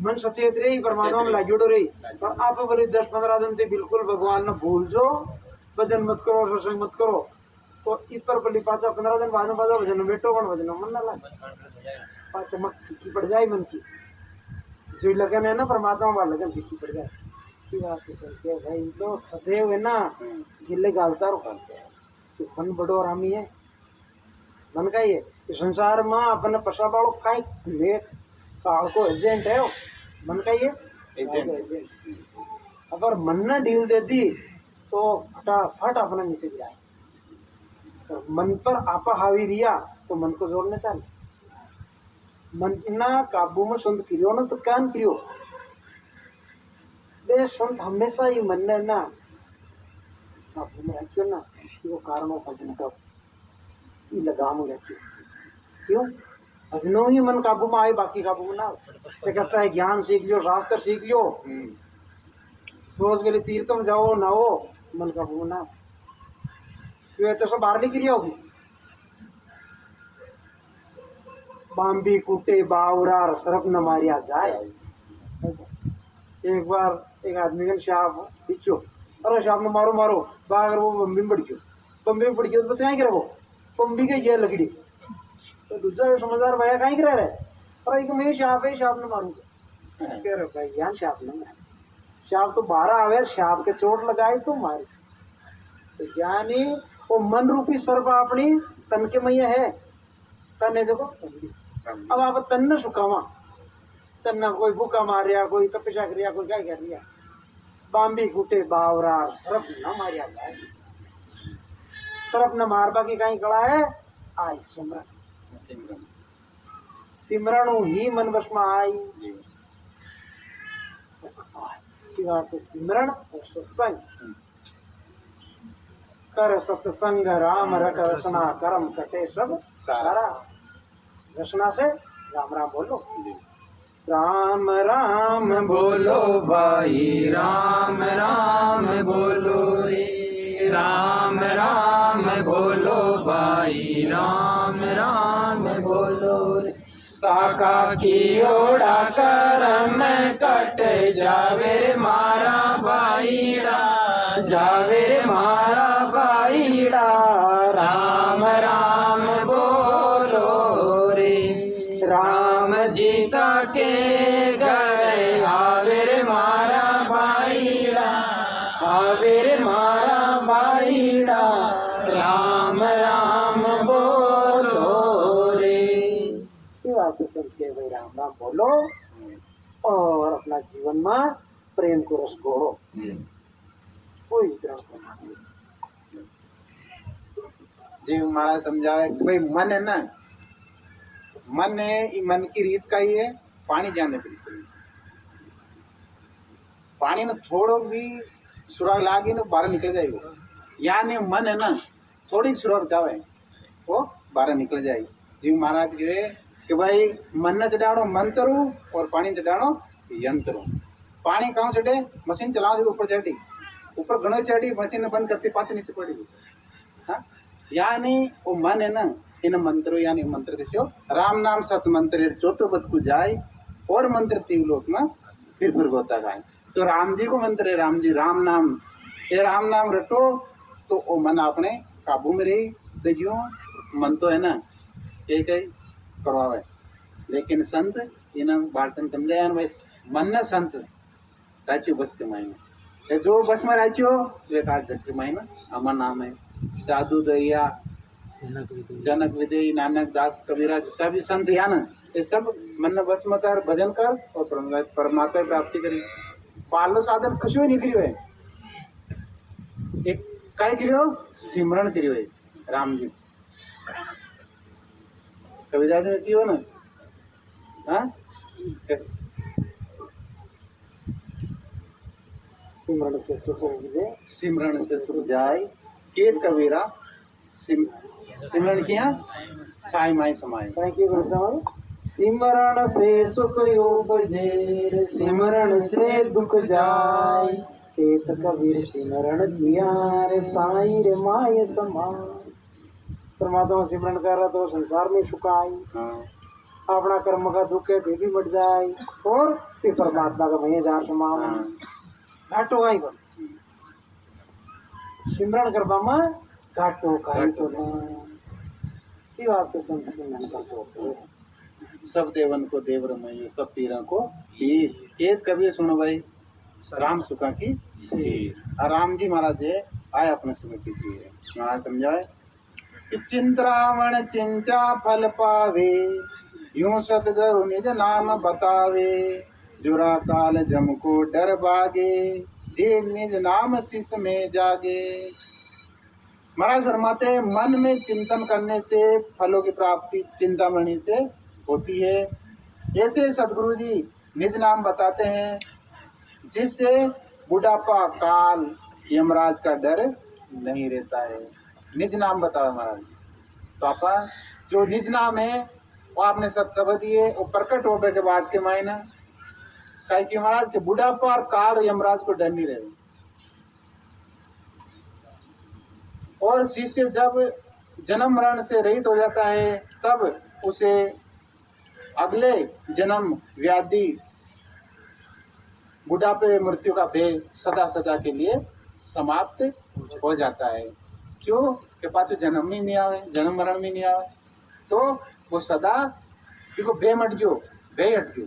मन सचेत रही परमात्मा में लागेड़ो रही और आप बोले 10-15 दिन से बिल्कुल भगवान ने भूल जो भजन मत करो सत्संग मत करो तो इतर पल्ली पाचा 15 दिन बाद में पाचा भजन बैठो कौन भजन मन ना लगे पाचा मत फीकी पड़ जाए मन की जो लगन है ना परमात्मा वाला लगन फीकी पड़ जाए की वास्ते सुनते हैं भाई तो सदैव है ना गिले गालता रो तो मन बड़ो आरामी है मन का ये संसार में अपने पशा बाड़ो काई ले काल को एजेंट है मन का ये एजेंट अगर मन ने डील दे दी तो फटाफट अपना नीचे गिरा तो मन पर आपा हावी रिया तो मन को जोड़ने चाहिए मन ना काबू में संत क्रियो ना तो क्या क्रियो बे संत हमेशा ही मन ने ना काबू में रखियो ना कि वो कारणों भजन का ये लगाम रखियो क्यों भजनों ही मन काबू में आए बाकी काबू में ना क्या कहता है ज्ञान सीख लियो शास्त्र सीख लियो रोज वेले तीर्थ में जाओ नहाओ मन काबू में ना तो सब बाहर निकली होगी बाम्बी कूटे बावरा सरप न मारिया जाए एक बार एक आदमी का शाप बिचो अरे शाप में मारो मारो बागर वो बम्बी में पड़ गयो तो बस कहीं वो बम्बी के ये लकड़ी तो दूसरा समझदार भैया कहीं रह रहे अरे एक मैं शाप है शाप ने मारूंगा कह रहे भैया शाप न शाप तो 12 आवे शाप के चोट लगाए तो मारे तो यानी वो मन रूपी सर्प अपनी तन के मैया है तन है जो अब आप तन न सुखावा तन न कोई भूखा मार रिया कोई तपस्या कर कोई क्या कर रिया बाम्बी कूटे बावरा सर्प न मारिया जाए सर्प न मारबा की कहीं कला है आई सिमरन सिमरण ही मन वश में आई की वास्ते सिमरण और सत्संग कर सत्संग राम रट रसना कर्म कटे सब सारा रसना से राम राम बोलो राम राम बोलो भाई राम राम बोलो रे राम राम बोलो भाई राम राम बोलो रे ताका की ओड़ा करम कट जावे रे मारा भाईड़ा जावे रे मारा भाईड़ा राम राम बोलो रे राम जीता के घर आवे रे मारा भाईड़ा आवे रे मारा भाईड़ा राम राम बोलो रे वास्ते संत भाई राम राम बोलो और अपना जीवन में प्रेम को रस घोड़ो कोई वितरण को जी महाराज समझावे भाई मन है ना मन है ये मन की रीत का ही है पानी जाने बिल्कुल पानी में थोड़ो भी सुराग लागे ना बाहर निकल जाएगा यानी मन है ना थोड़ी सुराग जावे वो बाहर निकल जाएगी जी महाराज कहे कि भाई मन न चढ़ाड़ो मंत्र और पानी चढ़ाड़ो यंत्र पानी कहाँ चढ़े मशीन चलाओ तो ऊपर चढ़ी ऊपर घणो चढ़ी मशीन बंद करती पाछो नीचे पड़ी हाँ यानी वो मन है ना इन मंत्रो यानी मंत्र देखो राम नाम सत मंत्र चौथो पद को जाए और मंत्र तीवलोक में फिर होता गाय तो राम जी को मंत्र है राम जी राम नाम ये राम नाम रटो तो वो मन अपने काबू में रही तो यूँ मन तो है ना एक ही करवावे लेकिन संत इन बात समझाया भाई मन न संत राचू बस के मायने ये जो बस में राच्यो ये काज जगती मायना अमर नाम है दादू दरिया जनक विदेही नानक दास कबीरा जितना भी संत है ना ये सब मन बस में कर भजन कर और परमात्मा की प्राप्ति करी पालो साधन कुछ भी नहीं करियो है एक काय करियो सिमरन करियो है राम जी कबीरा जी ने कियो ना हाँ सिमरन से सुख विजय सिमरन से सुख जाय केत कबीरा सिमरन किया साई माई समाए थैंक यू गुरु साहब। सिमरण से सुख उपजे सिमरण से दुख जाय केत कबीर सिमरण किया रे साई रे माय समान। परमात्मा सिमरन कर रहा तो संसार में सुख आई हाँ अपना कर्म का दुख है भी मट जाए और फिर परमात्मा का भैया जार समान हाँ घाटो गाई को सिमरन करबा में घाटो गाई को इसी वास्ते संत सिमरन करते होते हैं। सब देवन को देव रमैयो सब पीरा को पीर केत कबीर सुनो भाई राम सुखा की सीर और राम जी महाराज जी आए अपने सुख की सीर महाराज समझाए कि चिंतावण चिंता फल पावे यूं सतगुरु निज नाम बतावे जुरा काल जम को डर भागे जे निज नाम शिष में जागे। महाराज फरमाते मन में चिंतन करने से फलों की प्राप्ति चिंतामणि से होती है। ऐसे सदगुरु जी निज नाम बताते हैं जिससे बुढ़ापा काल यमराज का डर नहीं रहता है। निज नाम बताओ महाराज तो आपा जो निज नाम है वो आपने सत्सबद दिए वो प्रकट होने के बाद के मायने कहे कि महाराज के बुढ़ापा और काल यमराज को डर नहीं रहे। और शिष्य जब जन्म मरण से रहित हो जाता है तब उसे अगले जन्म व्याधि बुढ़ापे मृत्यु का भय सदा सदा के लिए समाप्त हो जाता है। क्यों के पास जन्म ही नहीं आवे जन्म मरण में नहीं आवे तो वो सदा देखो भय मट गयो भय हट गयो।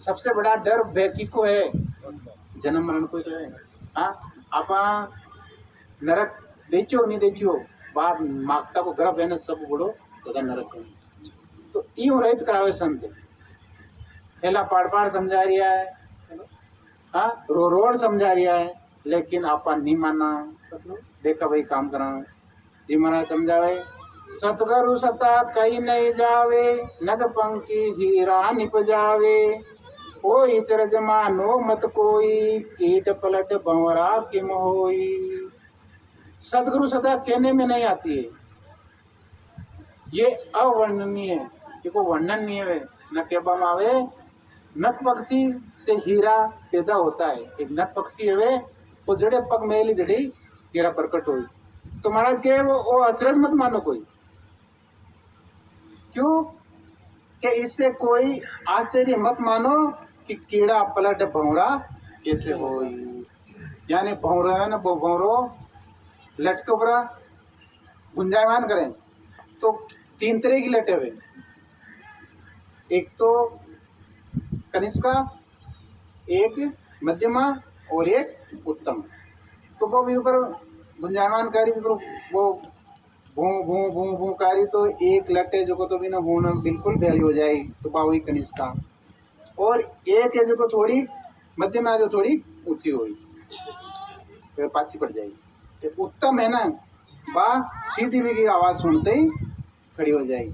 सबसे बड़ा डर भय की को है जन्म मरण को तो है। हाँ आप नरक देखियो नहीं देखियो बाहर मागता को गर्भ है ना सब बड़ो तो नरक है तो यूं रहित करावे संत पहला पाड़ समझा रिया है हाँ रोड समझा रिया है लेकिन आपा नहीं माना देखा भाई काम करा जी महाराज समझावे सतगुरु सता कहीं नहीं जावे नग पंक्ति हीरा निप जावे कोई चरज मानो मत कोई कीट पलट भंवरा किम होई। सतगुरु सदा कहने में नहीं आती है ये अवर्णनीय है देखो वर्णनीय है न कहबा आवे नक पक्षी से हीरा पैदा होता है। एक नक पक्षी है वो जड़े पग मेली जड़ी हीरा प्रकट हुई तो महाराज के वो अचरज मत मानो कोई क्यों कि इससे कोई आश्चर्य मत मानो कि कीड़ा पलट भंवरा कैसे हो यानी भंवरा है ना वो भंवरो लटके ऊपर गुंजायमान करें तो 3 तरह की लटे हुए एक तो कनिष्का एक मध्यमा और एक उत्तम तो वो भी ऊपर गुंजायमान कारी वो भू भू भू भू कारी तो एक लट्टे जो को तो भी ना होना बिल्कुल भैली हो जाएगी तो पावी कनिष्का और एक है जो को थोड़ी मध्यमा जो थोड़ी ऊंची हुई फिर पाछी पड़ जाएगी तो उत्तम है ना बा सीधी भी की आवाज़ सुनते ही खड़ी हो जाएगी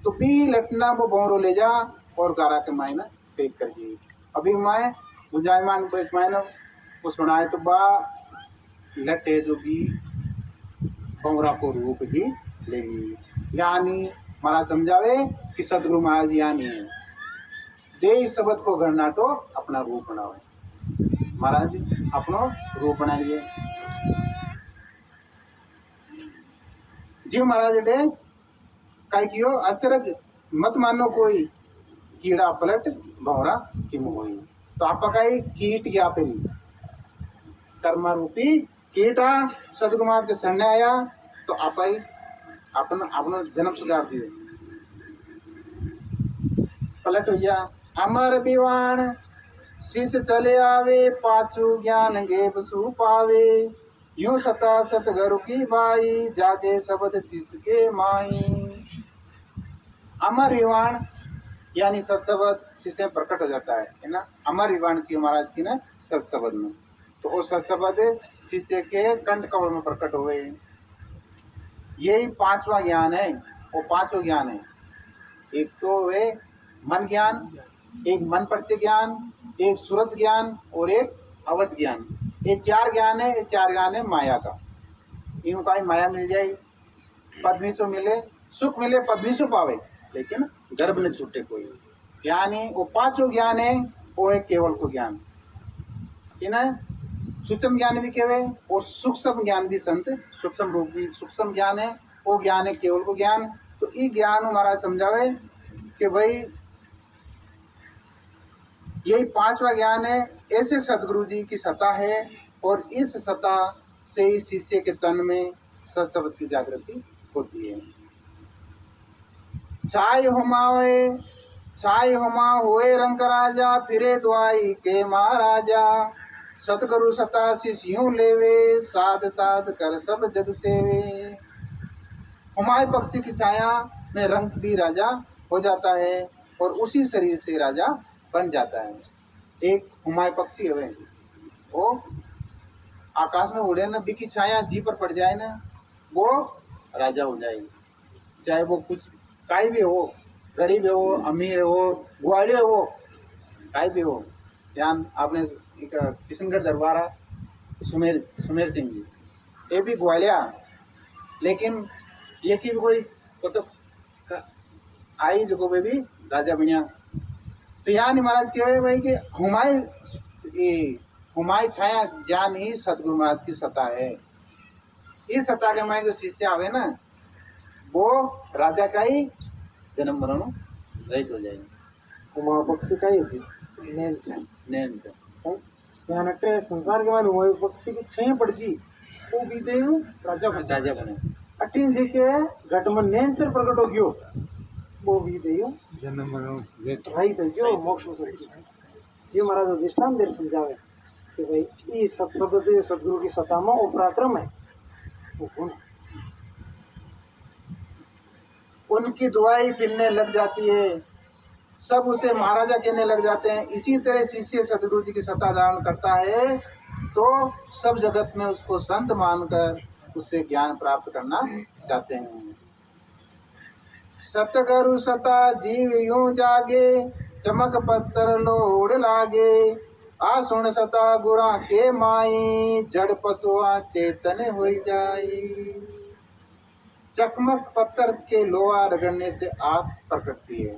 तो बी लटना वो भौरो ले जा और गारा के मायना फेंक कर जाएगी। अभी मैं गुंजायमान मायना वो सुनाए तो बा लटे जो भी भौरा को रूप ही लेगी यानी महाराज समझावे कि सतगुरु महाराज यानी है दे इस शब्द को गणना तो अपना रूप बनावे महाराज अपनो रूप बना लिए जी महाराज डे काय कियो अचरज मत मानो कोई कीड़ा पलट भौरा की मोही तो आप कई कीट गया पे कर्मा रूपी कीटा सतकुमार के शरण आया तो आप ही अपना जन्म सुधार दिए पलट हो गया अमर विवाण शिष्य चले आवे पाछू ज्ञान गेप सु पावे यूं सता सतगुरु की बाई जागे शब्द शिष्य के माई। अमर युवान यानी सत्शब्द शिष्य में प्रकट हो जाता है ना। अमर युवान की महाराज की ना सत्शब्द में, तो वो सत्शब्द शिष्य के कंठ कमल में प्रकट हुए। यही पांचवा ज्ञान है। वो पांचों ज्ञान है, एक तो वे मन ज्ञान, एक मन परिचय ज्ञान, एक सुरत ज्ञान और एक अवध ज्ञान। ये चार ज्ञान है। ये चार ज्ञान है माया का। यूं का माया मिल जाए, पद्मी सो मिले, सुख मिले पद्मी सो पावे, लेकिन गर्भ न छूटे कोई। यानी वो पांचों ज्ञान है, वो है केवल को ज्ञान। इन्हें सूक्ष्म ज्ञान भी कहवे और सूक्ष्म ज्ञान भी संत सूक्ष्म रूप भी सूक्ष्म ज्ञान है। वो ज्ञान है केवल को ज्ञान। तो ये ज्ञान महाराज समझावे कि भाई यही पांचवा ज्ञान है। ऐसे सतगुरु जी की सत्ता है और इस सत्ता से ही शिष्य के तन में सत्शब्द की जागृति होती है। छाय हुमा हुए रंग राजा फिरे द्वाई के महाराजा सतगुरु सता शिष्यों लेवे साध साध कर सब जग सेवे। हुमाय पक्षी की छाया में रंग भी राजा हो जाता है और उसी शरीर से राजा बन जाता है। एक हुमाय पक्षी है, वो आकाश में उड़े ना, बिकी छाया जी पर पड़ जाए ना, वो राजा हो जाएगी। चाहे वो कुछ काई भी हो, गरीब हो, अमीर हो, ग्वालियर हो, काई भी हो। ध्यान आपने किशनगढ़ दरबार सुमेर सिंह जी, ये भी ग्वालियर, लेकिन ये की भी कोई तो आई जो वे भी राजा बनिया। तो यहाँ महाराज कहे भाई कि हुमाई छाया ज्ञान ही सतगुरु महाराज की सत्ता है। इस सत्ता के में जो शिष्य आवे ना, वो राजा का ही जन्म मरण रहित हो जाएंगे। हुमा पक्षी का ही नैन से यहाँ नटे संसार के बाद हुमायूं पक्षी की छह पड़गी वो भी दे राजा बने अटीन जी के घट में नैन से प्रकट हो गयो, वो भी दे जन्म मरण भाई थे जो मोक्ष में सकती जी। महाराज दृष्टांत देर समझावे कि भाई ये सत्शब्द सतगुरु की सत्ता में वो पराक्रम है, वो गुण। उनकी दुआई फिरने लग जाती है, सब उसे महाराजा कहने लग जाते हैं। इसी तरह शिष्य सतगुरु जी की सत्ता धारण करता है तो सब जगत में उसको संत मानकर उससे ज्ञान प्राप्त करना चाहते हैं। सतगुरु सता जीव यूं जागे चमक पत्थर लोड़ लागे आ सुन सता गुरा के माई जड़ पशुआ चेतन हो जाई। चकमक पत्थर के लोहा रगड़ने से आग प्रकटती है।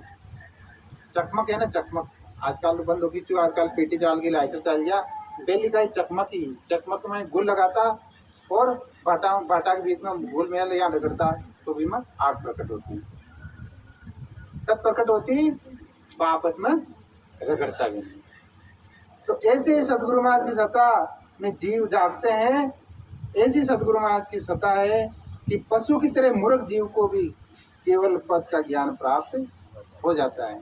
चकमक है ना, चकमक आजकल बंद होगी, क्यों आजकल पेटी जाल की लाइटर चल गया। पहली का चकमक ही, चकमक में गुल लगाता और बाटा के बीच में गुल मेल यहाँ रगड़ता तो भी में आग प्रकट होती। तब प्रकट होती आपस में रगड़ता भी नहीं। तो ऐसे ही सतगुरु महाराज की सत्ता में जीव जागते हैं। ऐसी सतगुरु महाराज की सत्ता है कि पशु की तरह मूर्ख जीव को भी केवल पद का ज्ञान प्राप्त हो जाता है।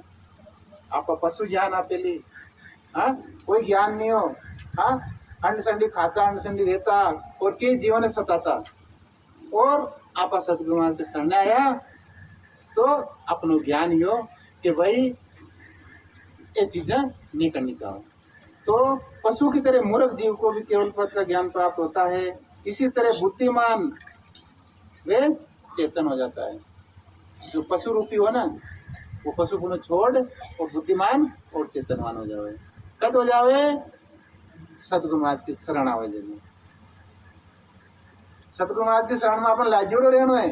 आपका पशु ज्ञान आप पहले कोई ज्ञान नहीं हो, अंड संडी खाता अंड संडी रहता और के जीवन सताता, और आप सतगुरु महाराज के शरण आया तो अपनो ज्ञान ही हो कि भाई ये चीजें नहीं करनी चाहिए। तो पशु की तरह मूर्ख जीव को भी केवल पद का ज्ञान प्राप्त होता है। इसी तरह बुद्धिमान वे चेतन हो जाता है। जो पशु रूपी हो ना, वो पशु को छोड़ और बुद्धिमान और चेतनवान हो जावे। कट हो जावे सतगुरु महाराज की शरण आवे। जब सतगुरु महाराज की शरण में अपन लाजूड़ो रहनो है।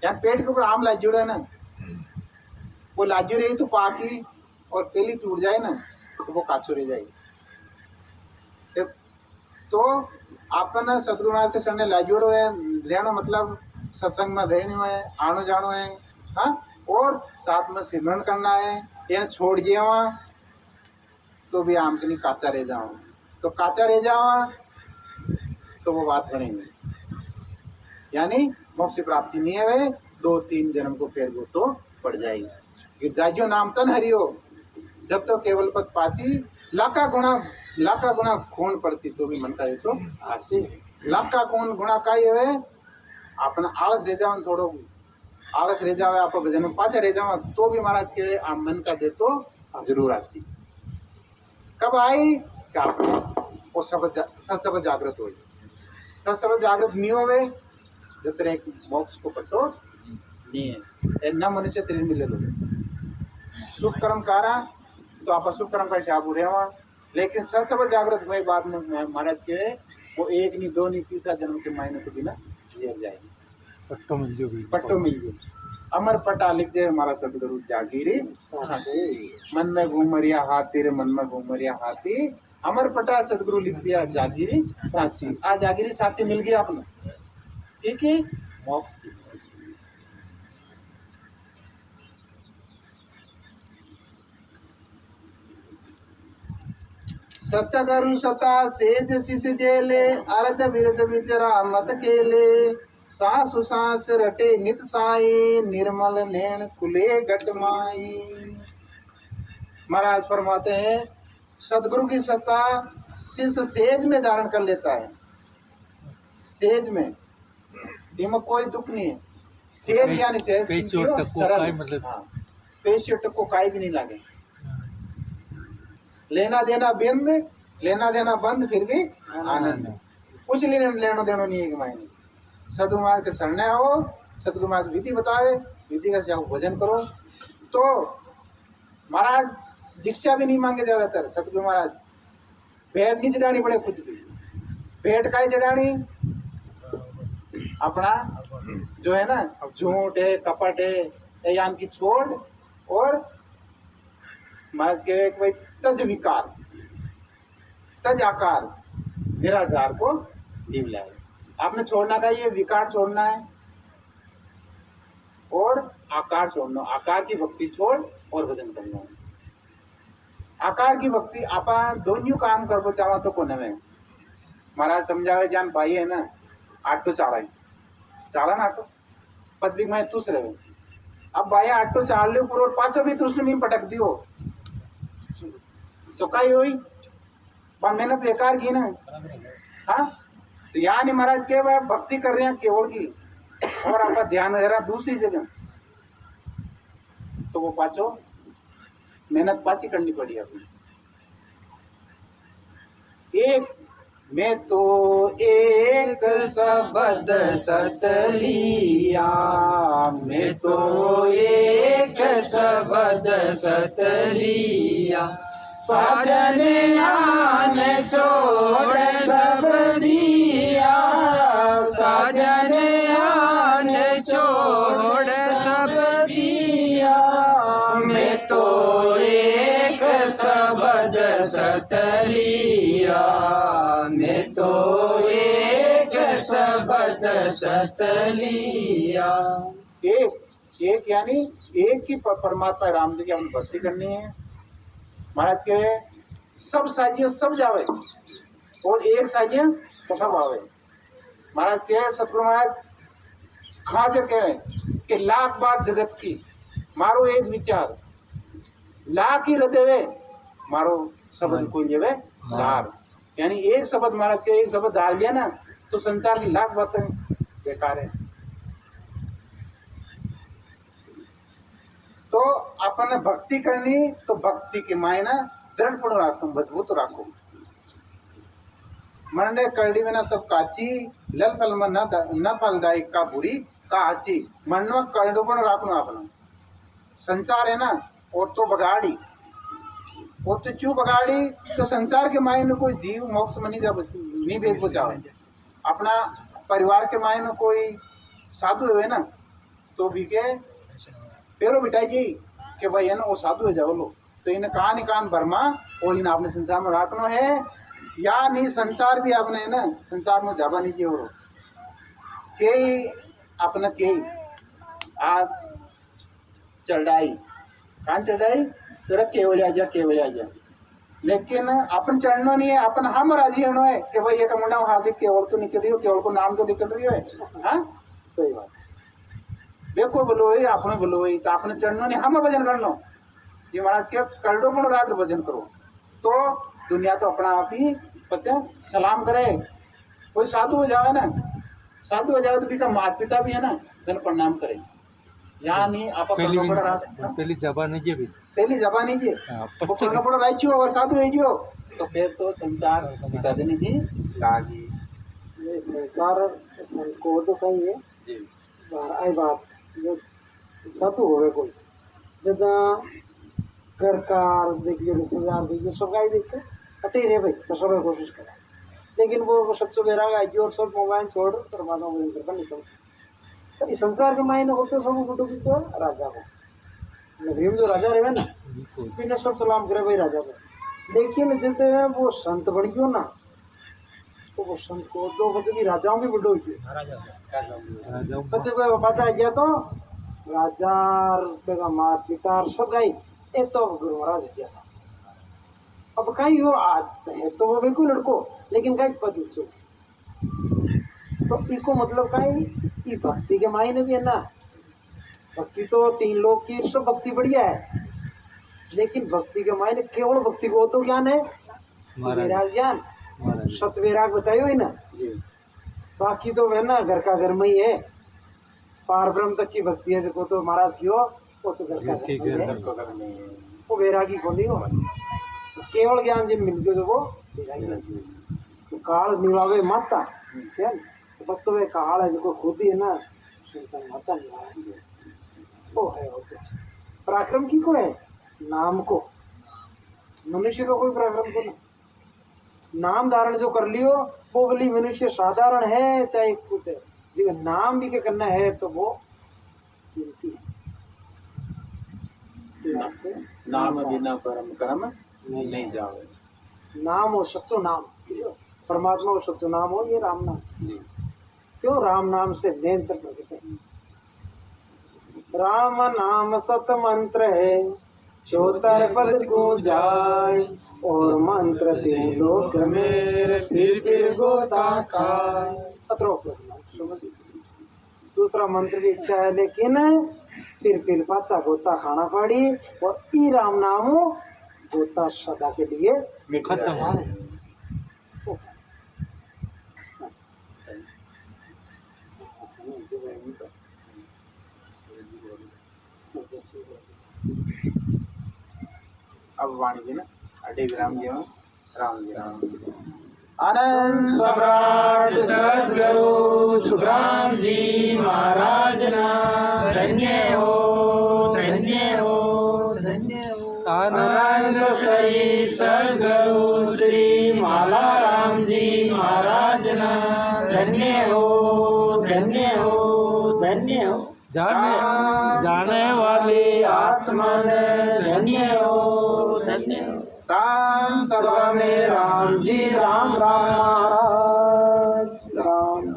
यार पेट के ऊपर आम लाजूड़ो है ना, वो लाजू रही तो पाकी और पहली टूट जाए ना तो वो काचो रह जाएगी। तो आपका ना सतगुरु महाराज के शरण लाजूड़ो है रहना, मतलब सत्संग में रहने है, आनो जानो है, और साथ में सिमरन करना है। यानी छोड़ दिया वहाँ तो भी आम के लिए काचा रह जाओ, तो काचा रह जाओ तो वो बात बनेगी। यानी मोक्ष प्राप्ति नहीं है, वे 2-3 जन्म को फिर वो तो पड़ जाएगी। जाइयो नाम तन हरियो, जब तो केवल पद पासी लाखा गुणा खून पड़ती तो भी मन का ये तो आसी लाखा खून गुणा का ये है अपना आलस रह जाओ थोड़ो आलस रह जावे आप भजन में पाछे रह जाओ तो भी महाराज के आप मन का दे तो जरूर आसी कब आई कि आपने वो सब जागृत हो सब जागृत नहीं होवे जब तक एक मोक्ष को पट्टो नहीं है न मनुष्य शरीर मिले लो शुभ कर्म कारा तो आप शुभ कर्म का हिसाब हो रहा लेकिन सब जागृत हुए बाद में महाराज के वो एक नहीं दो नहीं तीसरा जन्म के मायने तो बिना जेल जाएगी पट्टो मिल गई अमर पट्टा लिख दे हमारा सदगुरु जागीरी मन में घूमरिया हाथी रे मन में घूमरिया हाथी अमर पट्टा सदगुरु लिख दिया जागीरी साची आज जागीरी साची मिल गई आपने ठीक है मोक्ष की सत्य करुण सता सेज शिष जेले अर्ध विरध विचरा मत केले सासु सास रटे नित साई निर्मल नैन खुले घट माई। महाराज फरमाते हैं सदगुरु की सत्ता शिष्य सेज में धारण कर लेता है सेज में इनमें कोई दुख नहीं है सेज यानी सेज सरल पेशी टक्को काई भी नहीं लागे लेना देना बंद लेना देना बंद फिर भी आनंद कुछ लेना देना नहीं है कि मायने सतगुरु महाराज के शरणे आओ सतगुरु महाराज विधि बताए विधि का जाओ भजन करो तो महाराज दीक्षा भी नहीं मांगे ज्यादातर सतगुरु महाराज भेंट नहीं चढ़ानी पड़े कुछ भी भेंट का ही चढ़ानी अपना जो है ना झूठ है कपट है यान की छोड़ और महाराज के एक भाई तज विकार तज आकार निराकार को नीव लाए आपने छोड़ना का ये विकार छोड़ना है और आकार छोड़ना आकार की भक्ति छोड़ और भजन करना है आकार की भक्ति आप दोनों काम कर चाहो तो कोने में महाराज समझावे जान भाई है ना आटो चाला ना आटो पतली में तुस रहे अब भाई आटो चाल लो पूरा और पाछो भी तुसने भी पटक दियो तो कई हुई पर मेहनत बेकार की ना हाँ तो यहाँ नहीं महाराज के भाई भक्ति कर रहे हैं केवल की और आपका ध्यान दे रहा दूसरी जगह तो वो पाछो मेहनत पाछी करनी पड़ी अपनी एक मैं तो एक शब्द सतलिया मैं तो एक शब्द सतलिया साजन आन छोड़ सब दिया साजन आन छोड़ सब दिया मैं तो एक शब्द सतलिया मैं तो एक शब्द सतलिया एक यानी एक ही परमात्मा राम जी की हमने भक्ति करनी है महाराज के सब साजिया सब जावे और एक साजिया सब आवे महाराज के सतगुरु महाराज खास कहे कि लाख बात जगत की मारो एक विचार लाख ही हृदय मारो शब्द कोई लेवे धार यानी एक शब्द महाराज के एक शब्द डाल दिया ना तो संसार की लाख बातें बेकार है तो अपन भक्ति करनी तो भक्ति के मायना दृढ़पण राखो मजबूत राखो मन ने करड़ी में ना सब काची लल फल में न फलदायी का बुरी का आची मन में करड़ोपण राखना अपना संसार है ना और तो बगाड़ी और तो चू बगाड़ी तो संसार के मायने कोई जीव मोक्ष में नहीं भेज पहुंचावे अपना परिवार के मायने कोई साधु है ना तो भी के पेरो बिठाई जी कि भाई है ना वो साधु है जाओ लो तो इन्हें कान भरमा और इन्हें अपने संसार में रखना है या नहीं संसार भी आपने है ना संसार में जाबा नहीं किया और कई अपना कई आज चढ़ाई कान चढ़ाई तो केवल आ जा लेकिन अपन चढ़ना नहीं है अपन हम राजी होना है कि भाई एक मुंडा हार्दिक केवल तो निकल रही हो केवल को नाम तो निकल रही है हाँ सही बात देखो बोलोई आपने बोलोई तो आपने चढ़ना नहीं हम भजन करना ये महाराज के करडो पण रात भजन करो तो दुनिया तो अपना आप ही बच्चे सलाम करे। कोई साधु हो जाए ना, साधु हो जाए तो भी माता पिता भी है ना धन प्रणाम करे। यहाँ नहीं आप पहली जबान है भी पहली जबान है जी वो पढ़ना पड़ा राज्य और साधु है जो तो फिर तो संसार पिता जनी की लागी। ये संसार संत को तो कही है जी बार आई बात जो साधु होवे कोई जदा घर का देखिए रिश्तेदार देखिए सब का ही देखते अटे रे भाई तो सब कोशिश करें, लेकिन वो सबसे बेराग आई और सब मोबाइल छोड़ परमात्मा को इनकर पर निकल। तो इस संसार के मायने होते सब गुटो की तो राजा को नगरी में जो राजा रहे ना बिना सब सलाम करे भाई राजा को। लेकिन जब वो संत बन गयो ना तो वो संत को दो बजे भी राजाओं की बड़ो हुई बच्चे को पाचा गया तो राजा बेगा माता पिता सब गई ये तो गुरु महाराज जैसा अब कहीं हो आज है तो वो बिल्कुल लड़को लेकिन कहीं पद उच्च तो इको मतलब कहीं भक्ति के मायने भी है ना। भक्ति तो 3 लोग की सब भक्ति बढ़िया है, लेकिन भक्ति के मायने केवल भक्ति को तो ज्ञान है वैराग ज्ञान सत वैराग बताइयो ही ना। बाकी तो है ना घर का घर में ही है, पार ब्रह्म तक की भक्ति है देखो तो महाराज की हो वो तो घर का घर में है, वो वैरागी को नहीं हो। केवल ज्ञान जिन मिल गयो जो वो वैरागी तो काल निभावे माता क्या तो बस तो वे काल है जो खुद ही है ना सुनता माता निभावे वो है वो पराक्रम की को है नाम को मनुष्य को कोई पराक्रम को ना नाम धारण जो कर लियो वो बोली मनुष्य साधारण है चाहे कुछ है जी नाम भी क्या करना है तो वो कीमती है। नाम बिना परम कर्म नहीं जावे। नाम हो सच्चो नाम परमात्मा हो सच्चो नाम हो ये राम नाम क्यों राम नाम से मेन सब प्रकट है। राम नाम सत मंत्र है 74 पद को जाए और मंत्र तीन लोक में फिर गोता खाए। दूसरा मंत्र की इच्छा है लेकिन फिर पाचा गोता खाना पड़ी और ई राम नाम गोता सदा के लिए खत्म। अब वाणी जी ना अटे विराम जी राम जी राम आनंद सम्राट सद्गुरु सुखराम जी महाराज ना धन्य हो धन्य हो धन्य हो। आनंद श्री सद्गुरु श्री मालाराम जी महाराज ना धन्य हो धन्य हो धन्य हो। जाने वाली आत्मा ने धन्य हो धन्य हो। राम सभा में राम जी राम राम महाराज राम।